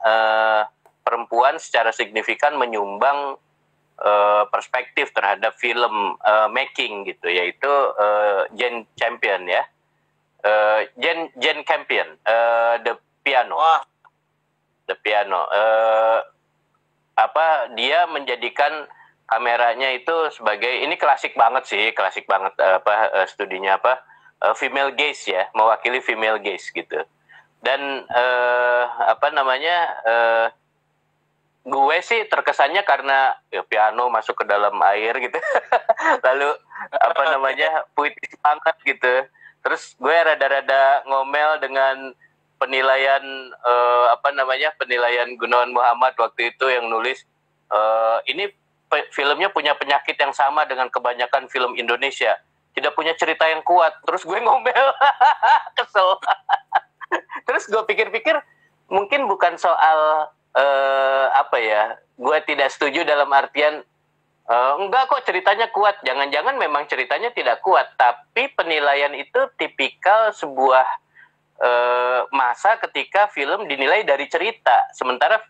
perempuan secara signifikan menyumbang perspektif terhadap film making gitu, yaitu Jane Campion ya, Jane Campion, The Piano. The Piano. Dia menjadikan kameranya itu sebagai, ini klasik banget studinya female gaze ya, mewakili female gaze gitu. Dan gue sih terkesannya karena ya, piano masuk ke dalam air gitu. Lalu puitis banget gitu. Terus gue rada-rada ngomel dengan penilaian penilaian Gunawan Muhammad waktu itu yang nulis ini filmnya punya penyakit yang sama dengan kebanyakan film Indonesia, tidak punya cerita yang kuat. Terus gue ngomel. Kesel. Terus gue pikir-pikir mungkin bukan soal gue tidak setuju dalam artian enggak kok ceritanya kuat, jangan-jangan memang ceritanya tidak kuat, tapi penilaian itu tipikal sebuah masa ketika film dinilai dari cerita, sementara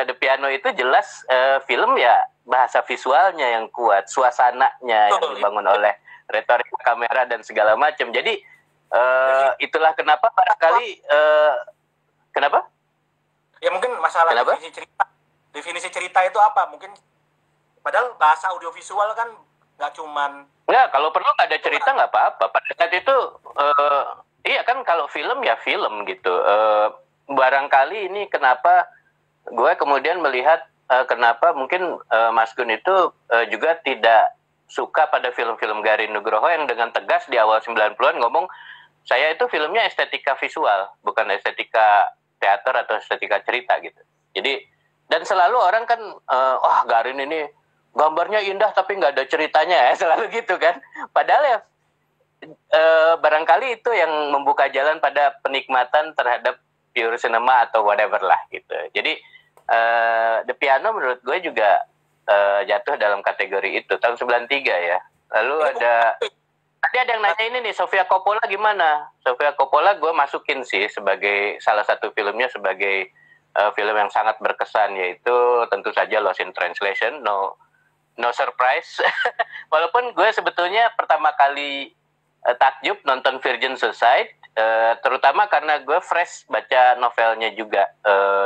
The Piano itu jelas film ya bahasa visualnya yang kuat, suasananya yang dibangun oleh retorik kamera dan segala macam. Jadi itulah kenapa barangkali kenapa?
Ya mungkin masalah definisi cerita itu apa? Mungkin padahal bahasa audiovisual kan nggak cuman.
Nggak, kalau perlu nggak ada cerita nggak apa-apa. Pada saat itu iya kan, kalau film ya film gitu. Barangkali ini kenapa gue kemudian melihat kenapa mungkin Mas Gun itu juga tidak suka pada film-film Garin Nugroho yang dengan tegas di awal 90-an ngomong, saya itu filmnya estetika visual, bukan estetika teater atau estetika cerita gitu. Jadi, Dan selalu orang kan, wah Garin ini gambarnya indah tapi nggak ada ceritanya ya, selalu gitu kan. Padahal ya barangkali itu yang membuka jalan pada penikmatan terhadap pure cinema atau whatever lah gitu. Jadi The Piano menurut gue juga jatuh dalam kategori itu tahun 93 ya. Lalu tadi ada yang nanya ini nih, Sofia Coppola gimana? Sofia Coppola gue masukin sih sebagai salah satu filmnya sebagai film yang sangat berkesan, yaitu tentu saja Lost in Translation. No surprise. Walaupun gue sebetulnya pertama kali takjub nonton Virgin Suicide, terutama karena gue fresh baca novelnya juga,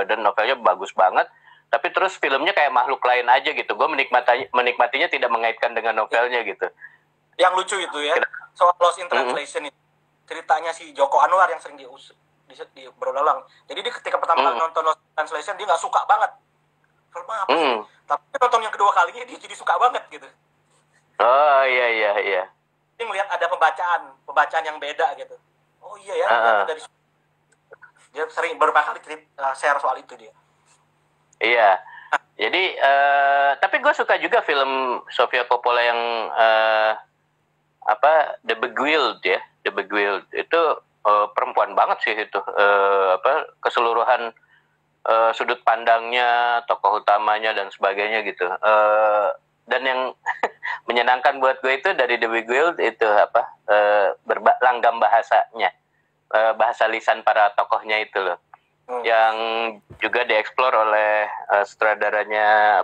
dan novelnya bagus banget. Tapi terus filmnya kayak makhluk lain aja gitu. Gue menikmatinya tidak mengaitkan dengan novelnya gitu.
Yang lucu itu ya, soal Lost in Translation itu ceritanya si Joko Anwar yang sering berulang. Jadi dia ketika pertama kali nonton Lost in Translation dia nggak suka banget. Film apa sih? Tapi nonton yang kedua kalinya dia jadi suka banget gitu.
Oh iya.
Dia melihat ada pembacaan yang beda gitu. Oh iya ya, dari dia sering beberapa kali share soal itu dia.
Iya. Jadi tapi gue suka juga film Sofia Coppola yang The Beguiled ya. The Beguiled itu perempuan banget sih itu. Keseluruhan sudut pandangnya, tokoh utamanya dan sebagainya gitu. Dan yang menyenangkan buat gue itu dari The Beguiled itu langgam bahasanya, bahasa lisan para tokohnya itu loh, yang juga dieksplor oleh sutradaranya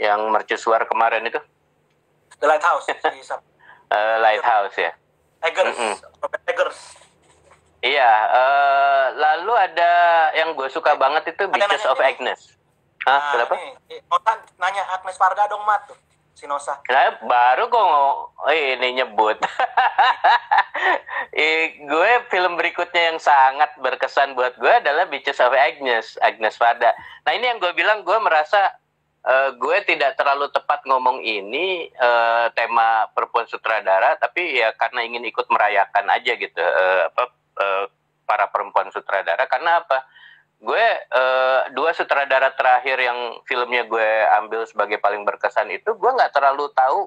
yang mercusuar kemarin itu,
The Lighthouse.
Lighthouse ya.
Eggers.
Iya, lalu ada yang gue suka banget itu Beaches of Agnes. Kenapa?
Nosa nanya Agnes Varda dong, Mat, tuh, si Nosa.
Nah, baru kok ini nyebut. Gue film berikutnya yang sangat berkesan buat gue adalah Beaches of Agnes Varda. Nah ini yang gue bilang, gue merasa gue tidak terlalu tepat ngomong ini tema perempuan sutradara, tapi ya karena ingin ikut merayakan aja gitu para perempuan sutradara. Karena apa? Gue dua sutradara terakhir yang filmnya gue ambil sebagai paling berkesan itu gue nggak terlalu tahu,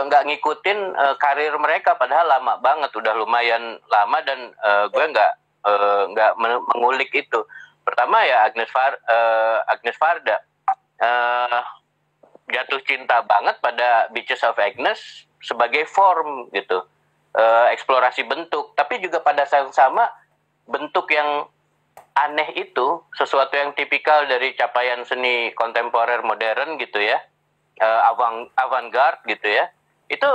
nggak ngikutin karir mereka, padahal lama banget, udah lumayan lama, dan gue nggak mengulik itu. Pertama ya Agnes Varda, jatuh cinta banget pada Beaches of Agnes sebagai form gitu, eksplorasi bentuk, tapi juga pada saat yang sama bentuk yang aneh itu sesuatu yang tipikal dari capaian seni kontemporer modern gitu ya, avant-garde gitu ya, itu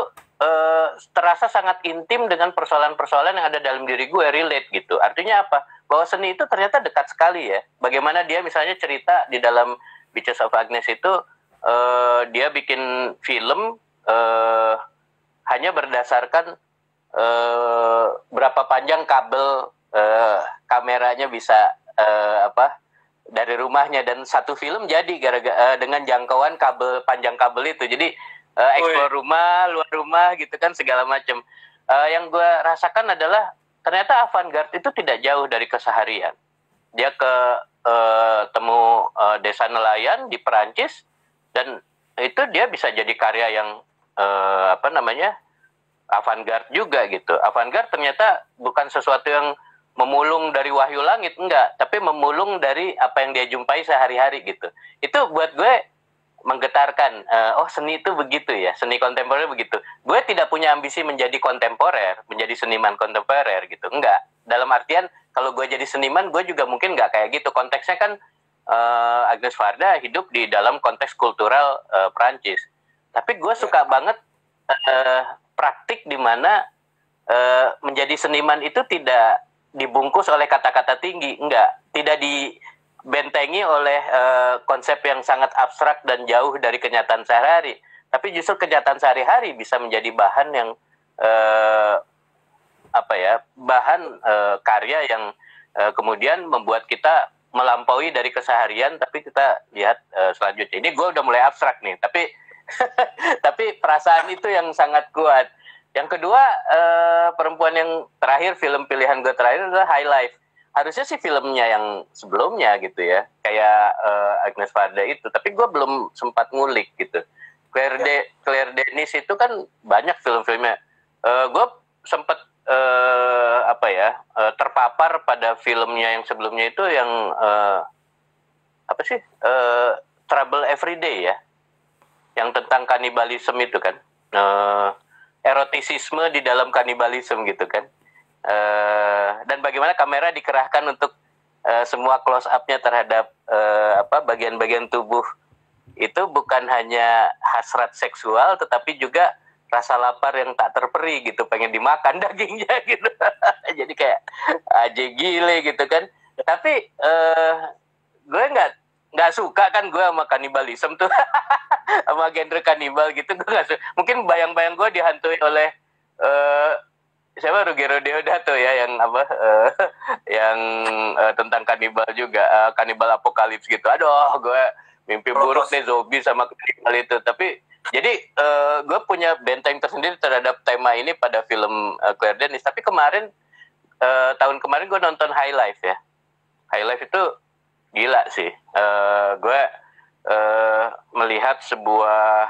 terasa sangat intim dengan persoalan-persoalan yang ada dalam diri gue, relate gitu. Artinya apa? Bahwa seni itu ternyata dekat sekali ya. Bagaimana dia misalnya cerita di dalam Beaches of Agnes itu, dia bikin film hanya berdasarkan berapa panjang kabel kameranya bisa dari rumahnya, dan satu film jadi gara-gara dengan jangkauan panjang kabel itu. Jadi eksplor rumah, luar rumah gitu kan, segala macam. Yang gue rasakan adalah ternyata avant-garde itu tidak jauh dari keseharian. Dia temu desa nelayan di Perancis, dan itu dia bisa jadi karya yang avant-garde juga gitu. Avant-garde ternyata bukan sesuatu yang memulung dari wahyu langit, enggak, tapi memulung dari apa yang dia jumpai sehari-hari gitu. Itu buat gue menggetarkan. Oh, seni itu begitu ya, seni kontemporer begitu. Gue tidak punya ambisi menjadi kontemporer, menjadi seniman kontemporer gitu, enggak. Dalam artian kalau gue jadi seniman, gue juga mungkin enggak kayak gitu. Konteksnya kan Agnes Varda hidup di dalam konteks kultural Prancis. Tapi gue suka banget praktik di mana menjadi seniman itu tidak dibungkus oleh kata-kata tinggi, enggak, tidak dibentengi oleh konsep yang sangat abstrak dan jauh dari kenyataan sehari-hari, tapi justru kenyataan sehari-hari bisa menjadi bahan yang bahan karya yang kemudian membuat kita melampaui dari keseharian, tapi kita lihat selanjutnya. Ini gue udah mulai abstrak nih, tapi tapi perasaan itu yang sangat kuat. Yang kedua, perempuan yang terakhir, film pilihan gue terakhir adalah High Life. harusnya sih filmnya yang sebelumnya gitu ya, kayak Agnes Varda itu, tapi gue belum sempat ngulik gitu. Claire Denis itu kan banyak film-filmnya. Gue sempat terpapar pada filmnya yang sebelumnya itu yang Trouble Every Day ya, yang tentang kanibalisme itu kan, erotisisme di dalam kanibalisme gitu kan. Dan bagaimana kamera dikerahkan untuk semua close up-nya terhadap bagian-bagian tubuh itu bukan hanya hasrat seksual tetapi juga rasa lapar yang tak terperi gitu, pengen dimakan dagingnya gitu. Jadi kayak aja gile gitu kan. Tapi gue nggak suka kan gue sama kanibalisme tuh. Sama genre kanibal gitu gue nggak suka. Mungkin bayang-bayang gue dihantui oleh siapa, Ruggero Deodato ya, yang tentang kanibal juga, kanibal apokalips gitu. Aduh, gue mimpi buruk deh zombie sama kanibal itu. Tapi jadi gue punya benteng tersendiri terhadap tema ini pada film Claire Denis. Tapi kemarin tahun kemarin gue nonton High Life ya. High Life itu gila sih. Gue melihat sebuah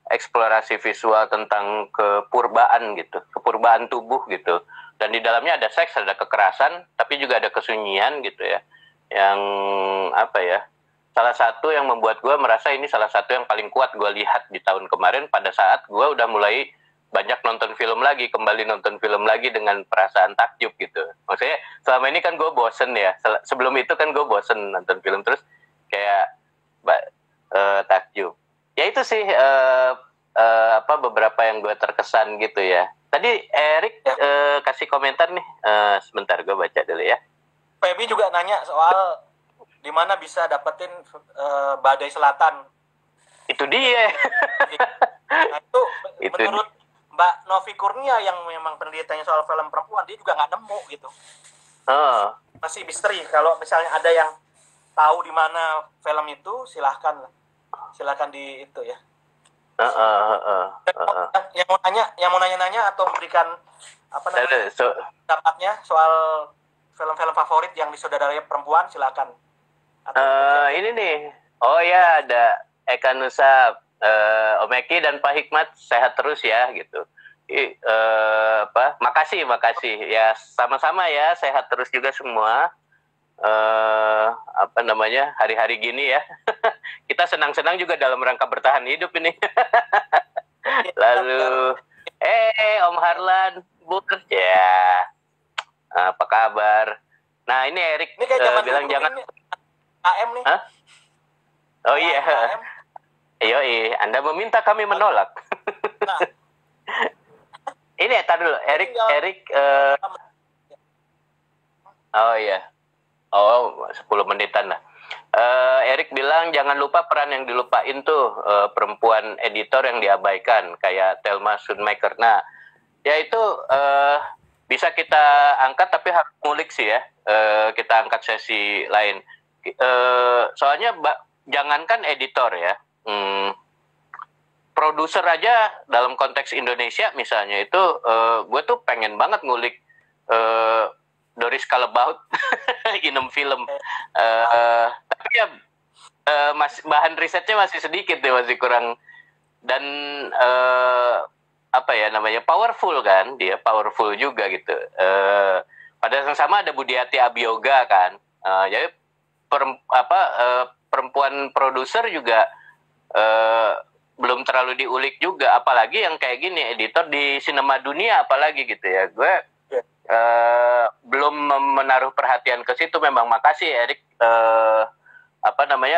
eksplorasi visual tentang kepurbaan gitu, kepurbaan tubuh gitu. Dan di dalamnya ada seks, ada kekerasan, tapi juga ada kesunyian gitu ya. Yang salah satu yang membuat gue merasa ini salah satu yang paling kuat gue lihat di tahun kemarin pada saat gue udah mulai banyak nonton film lagi, kembali nonton film lagi dengan perasaan takjub gitu. Maksudnya selama ini kan gue bosen ya, sebelum itu kan gue bosen nonton film terus kayak takjub. Ya itu sih beberapa yang gue terkesan gitu ya. Tadi Erik kasih komentar nih, sebentar gue baca dulu ya.
Feby juga nanya soal di mana bisa dapetin badai selatan.
Itu dia.
Nah, itu menurut Mbak Novi Kurnia yang memang penelitiannya soal film perempuan, dia juga nggak nemu gitu. Masih misteri. Kalau misalnya ada yang tahu di mana film itu, silahkan di itu ya. Yang mau nanya atau memberikan pendapatnya soal film-film favorit yang disutradarai perempuan, silakan.
Ini nih, oh ya ada Eka Nusa, Om Eki dan Pak Hikmat sehat terus ya gitu. Makasih ya, sama-sama ya, sehat terus juga semua. Hari-hari gini ya. Kita senang-senang juga dalam rangka bertahan hidup ini. Lalu Om Harlan Buker ya, apa kabar? Nah ini Erik bilang jangan
AM nih.
Hah? Oh iya. Yoi, Anda meminta kami menolak.
Nah.
Ini tar dulu, Erik oh iya. Oh, 10 menitan lah. Erik bilang jangan lupa peran yang dilupain tuh, perempuan editor yang diabaikan kayak Thelma Schoonmaker. Nah, ya itu bisa kita angkat tapi harus ngulik sih ya. Kita angkat sesi lain. Soalnya jangankan editor ya. Produser aja dalam konteks Indonesia misalnya itu gue tuh pengen banget ngulik Doris Kalebaut Inem Film, tapi ya bahan risetnya masih sedikit deh, masih kurang, dan powerful kan, dia powerful juga gitu. Pada saat yang sama ada Budiati Abioga kan, jadi perempuan produser juga belum terlalu diulik juga, apalagi yang kayak gini editor di sinema dunia apalagi gitu ya. Gue belum menaruh perhatian ke situ. Memang makasih Erik,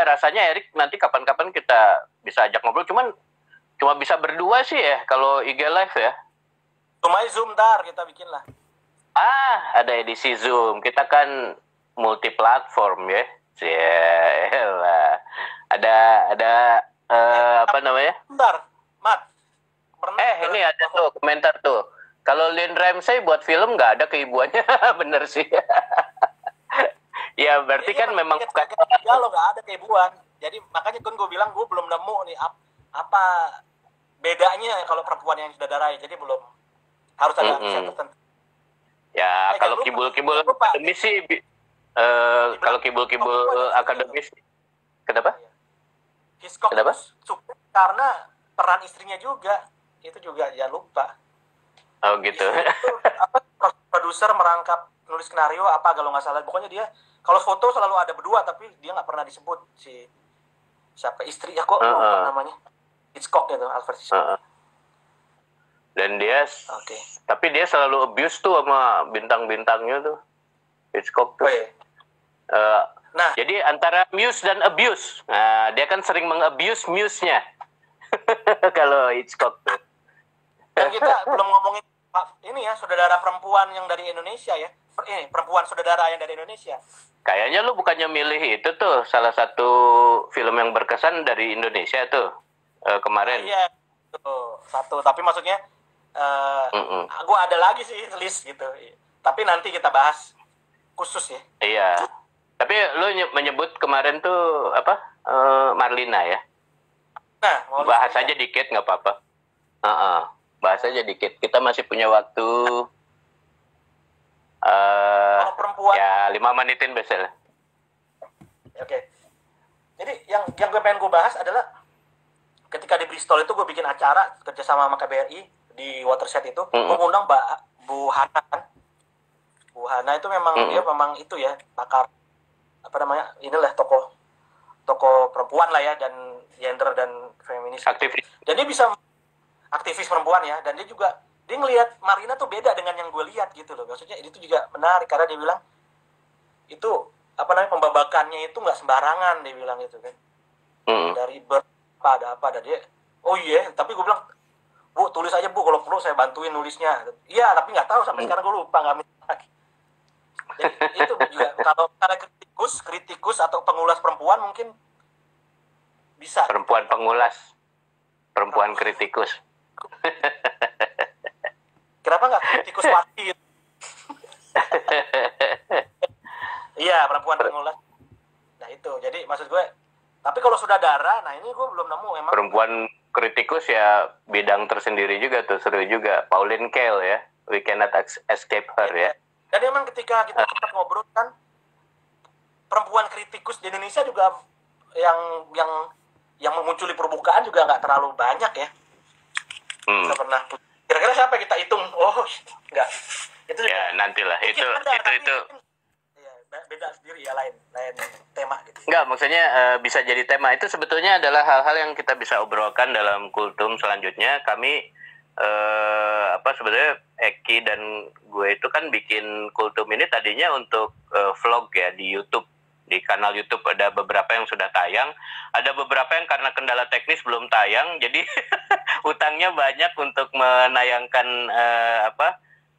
rasanya Erik nanti kapan-kapan kita bisa ajak ngobrol, cuma bisa berdua sih ya kalau IG live ya.
Cuma Zoom kita bikin lah.
Ada edisi Zoom, kita kan multi platform ya. Yaelah. Ada
Bentar, Mat.
Ini ada tuh komentar tuh. Kalau Lynn Ramsay buat film nggak ada keibuannya, bener sih. Ya berarti kan memang bukan.
Kalau nggak ada keibuan, jadi makanya kan gue bilang gue belum nemu nih apa bedanya kalau perempuan yang sudah darai. Jadi belum harus ada riset tertentu.
Ya kalau
jangan lupa,
kibul-kibul
jangan lupa.
akademis sih, kalau kibul-kibul akademis, kenapa?
Hitchcock
Kenapa?
sukses karena peran istrinya juga, itu juga jangan lupa.
Oh gitu.
Istrinya itu apa, produser merangkap nulis skenario apa kalau nggak salah, pokoknya dia kalau foto selalu ada berdua tapi dia nggak pernah disebut si siapa istri ya kok lupa namanya. Hitchcock gitu, Alfred Hitchcock.
Dan dia, tapi dia selalu abuse tuh sama bintang-bintangnya tuh, Hitchcock tuh.
Oh, iya.
Nah, jadi antara muse dan abuse, nah dia kan sering mengabuse muse-nya. Kalau Hitchcock tuh.
Dan kita belum ngomongin ini ya, saudara perempuan yang dari Indonesia ya, perempuan saudara yang dari Indonesia.
Kayaknya lu bukannya milih itu tuh salah satu film yang berkesan dari Indonesia tuh kemarin.
Iya, tuh satu. Tapi maksudnya, gue ada lagi sih list gitu. Tapi nanti kita bahas khusus ya.
Iya. Tapi lu menyebut kemarin tuh apa? Marlina ya.
Nah,
bahas aja dikit nggak apa-apa. Bahas aja dikit. Kita masih punya waktu.
Kalau perempuan.
Ya 5 menitin biasanya.
Oke. Jadi yang gue pengen gue bahas adalah ketika di Bristol itu gue bikin acara kerjasama sama KBRI di Watershed itu, gue ngundang Bu Hana kan. Bu Hana itu memang dia memang itu ya pakar apa namanya, inilah tokoh perempuan lah ya, dan gender dan feminis.
Aktivis.
Dan dia bisa aktivis perempuan ya, dan dia juga dia ngelihat Marina tuh beda dengan yang gue lihat gitu loh. Maksudnya itu juga menarik karena dia bilang itu apa namanya, pembabakannya itu nggak sembarangan, dia bilang gitu kan. Dari ada apa dia, oh iya, tapi gue bilang, Bu tulis aja Bu, kalau perlu saya bantuin nulisnya. Iya, tapi nggak tahu sampai sekarang gue lupa, nggak minta lagi. Jadi itu juga kalau kritikus atau pengulas perempuan mungkin bisa.
Perempuan pengulas, perempuan kritikus.
Kenapa nggak kritikus wati? Iya, perempuan pengulas. Nah itu, jadi maksud gue. Tapi kalau saudara, nah ini gue belum nemu emang.
Perempuan kritikus ya bidang tersendiri juga tuh, seru juga. Pauline Kael ya, We Cannot Escape Her ya.
Dan emang ketika kita sempat ngobrol kan, perempuan kritikus di Indonesia juga yang memunculi permukaan juga nggak terlalu banyak ya. Saya pernah. Kira-kira siapa kita hitung? Oh, enggak. Itu
ya nantilah. Itu.
Ya, beda sendiri ya, lain tema gitu.
Enggak, maksudnya bisa jadi tema. Itu sebetulnya adalah hal-hal yang kita bisa obrolkan dalam kultum selanjutnya. Kami sebetulnya Eki dan gue itu kan bikin kultum ini tadinya untuk vlog ya di YouTube. Di kanal YouTube ada beberapa yang sudah tayang, ada beberapa yang karena kendala teknis belum tayang, jadi utangnya banyak untuk menayangkan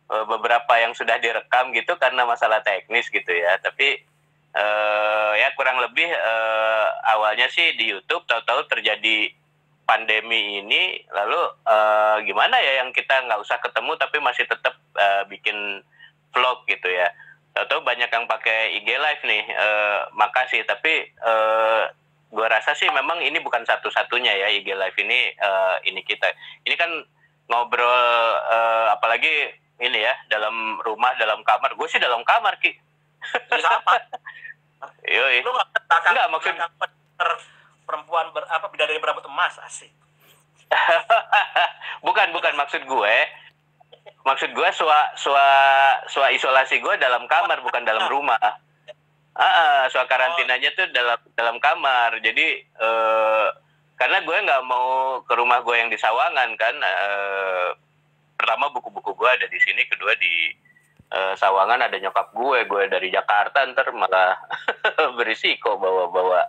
beberapa yang sudah direkam gitu karena masalah teknis gitu ya. Tapi ya kurang lebih awalnya sih di YouTube, tahu-tahu terjadi pandemi ini, lalu gimana ya yang kita nggak usah ketemu tapi masih tetap bikin vlog gitu ya. Tahu-tahu banyak yang pakai IG Live nih, makasih. Tapi gue rasa sih memang ini bukan satu-satunya ya IG Live ini kita. Ini kan ngobrol apalagi ini ya dalam rumah, dalam kamar. Gue sih dalam kamar Ki.
Sama.
Yoi.
Lu nggak maksud perempuan bidadari berambut emas asik.
bukan maksud gue. Maksud gue sua isolasi gue dalam kamar, bukan dalam rumah. Sua karantinanya tuh dalam kamar. Jadi karena gue nggak mau ke rumah gue yang di Sawangan kan. Pertama buku-buku gue ada di sini, kedua di Sawangan ada nyokap gue dari Jakarta, ntar malah berisiko bawa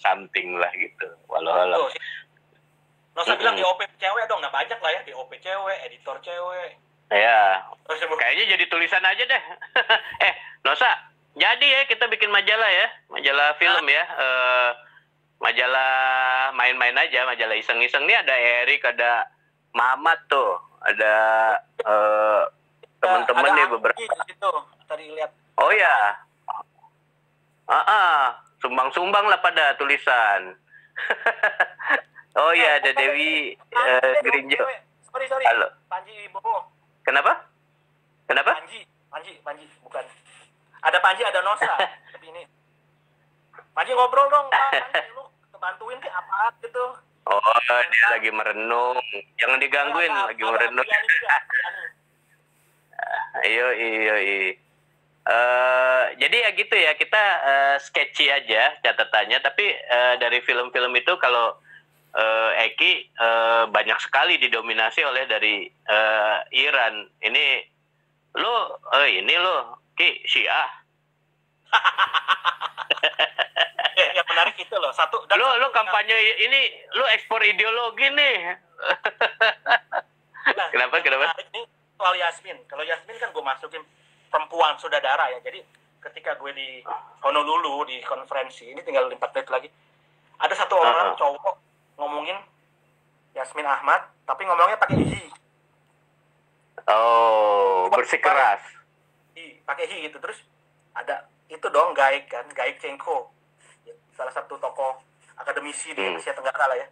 something lah gitu. Walau.
Nggak usah bilang DOP cewek dong, nah banyak lah ya DOP cewek, editor cewek.
Ya, kayaknya jadi tulisan aja deh. Nosa, jadi ya kita bikin majalah ya, majalah film ya, majalah main-main aja, majalah iseng-iseng. Nih ada Erik, ada Mamat tuh, ada teman-teman nih beberapa.
Gitu, tadi lihat.
Oh ya, sumbang-sumbang lah pada tulisan. Oh iya, ada Dewi Gerinjo.
Sorry.
Halo.
Panji Bobo.
Kenapa? Kenapa?
Panji, bukan. Ada Panji, ada Nosa. Tapi ini Panji ngobrol dong, Pak. Panji, lu bantuin ke apa gitu.
Oh, dia lagi merenung. Jangan digangguin, lagi merenung. Iyo. Jadi ya gitu ya, kita sketchy aja catatannya. Tapi dari film-film itu kalau Eki banyak sekali didominasi oleh dari Iran. Ini lo Ki Syiah.
Yang menarik itu loh. Satu.
Lo kampanye ini, lo ekspor ideologi nih.
Nah,
Kenapa?
Ini soal Yasmin. Kalau Yasmin kan gue masukin perempuan saudara ya. Jadi ketika gue di Honolulu di konferensi ini tinggal 4 menit lagi, ada satu orang cowok ngomongin Yasmin Ahmad, tapi ngomongnya pakai hi.
Oh, bersikeras.
Pakai hi gitu. Terus ada itu dong Gaik Cengko, salah satu tokoh akademisi di Asia Tenggara lah ya,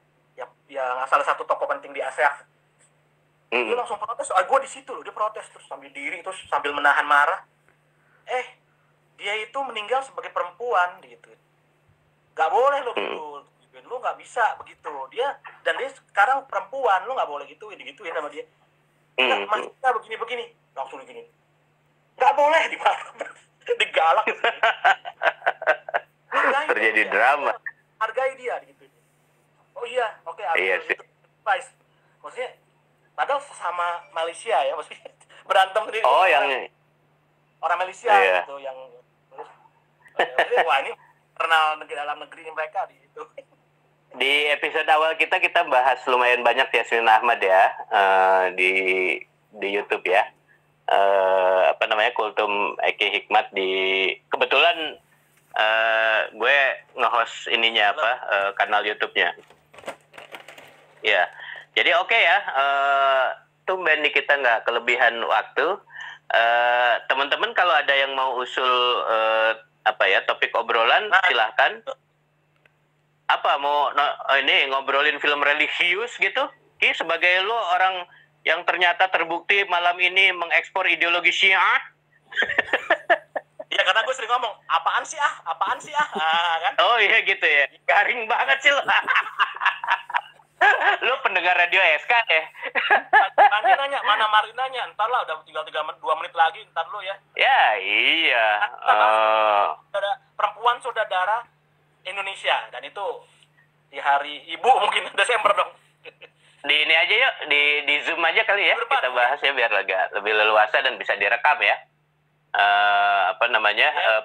yang salah satu tokoh penting di ASEAN. Dia langsung protes, gue di situ loh, dia protes terus sambil diri terus sambil menahan marah. Dia itu meninggal sebagai perempuan gitu. Gak boleh lo gitu, lo gak bisa begitu. Dia sekarang perempuan, lo gak boleh digituin sama dia. Masih kita begini langsung begini. Gak boleh digalak.
Terjadi drama.
Hargai dia gitu. Oh iya, oke.
Iya sih.
Maksudnya padahal sama Malaysia ya, maksudnya berantem sendiri.
Oh, yang
orang Malaysia gitu yang wah ini kenal dalam negeri mereka gitu.
Di episode awal kita bahas lumayan banyak Yasmin Ahmad ya, di YouTube ya. Kultum Eki Hikmat kebetulan gue nge-host ininya kanal YouTube-nya. Ya. Jadi oke ya, tumben nih kita nggak kelebihan waktu. Teman-teman kalau ada yang mau usul topik obrolan, silahkan. Mau ini ngobrolin film religius gitu? Ki, sebagai lo orang yang ternyata terbukti malam ini mengekspor ideologi Syiah.
Iya, karena gue sering ngomong, apaan sih kan?
Oh iya gitu ya, garing banget sih lo. Lu pendengar radio SK deh.
Nanti nanya, mana Marinanya? Ntar lah, udah tinggal 2 menit lagi, ntar lu ya.
Ya, iya.
Ada perempuan saudara Indonesia, dan itu di hari Ibu mungkin Desember dong.
Di ini aja yuk, di Zoom aja kali ya, kita bahas ya biar lebih leluasa dan bisa direkam ya.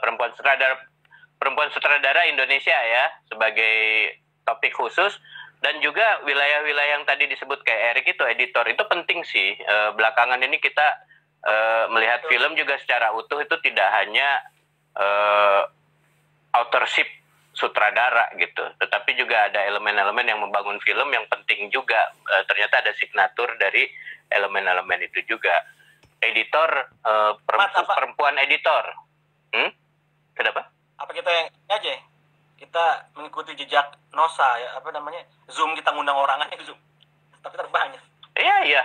Perempuan sutradara Indonesia ya, sebagai topik khusus. Dan juga wilayah-wilayah yang tadi disebut kayak Erik itu, editor, itu penting sih. Belakangan ini kita melihat film juga secara utuh itu tidak hanya authorship sutradara gitu, tetapi juga ada elemen-elemen yang membangun film yang penting juga. Ternyata ada signatur dari elemen-elemen itu juga. Editor, perempuan editor. Kenapa?
Apa kita yang aja? Kita mengikuti jejak Nosa ya, Zoom, kita ngundang orang aja Zoom, tapi terbanyak.
Iya,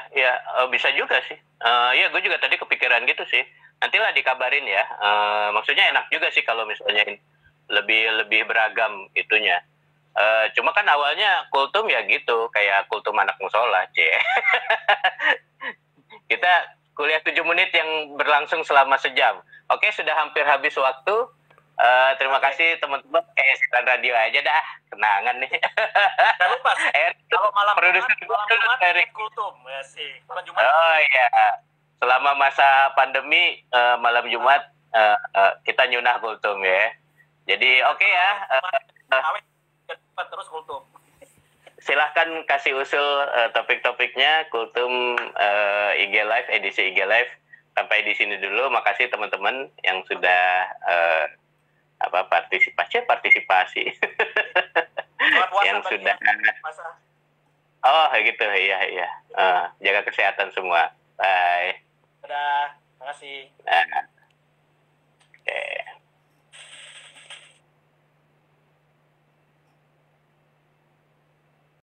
bisa juga sih. Iya, gue juga tadi kepikiran gitu sih. Nantilah dikabarin ya. Maksudnya enak juga sih kalau misalnya lebih beragam itunya. Cuma kan awalnya kultum ya gitu, kayak kultum anak musola, Kita kuliah 7 menit yang berlangsung selama sejam. Oke, sudah hampir habis waktu. Terima kasih teman-teman. Sekitar radio aja dah, kenangan nih.
Jangan lupa kalau malam Jumat kultum ya sih.
Oh iya, selama masa pandemi malam Jumat kita nyunah kultum ya. Jadi oke ya.
Terus kultum.
Silahkan kasih usul topik-topiknya kultum IG Live, edisi IG Live. Sampai di sini dulu. Makasih teman-teman yang sudah partisipasi yang sudah gitu iya jaga kesehatan semua, bye.
Terima kasih.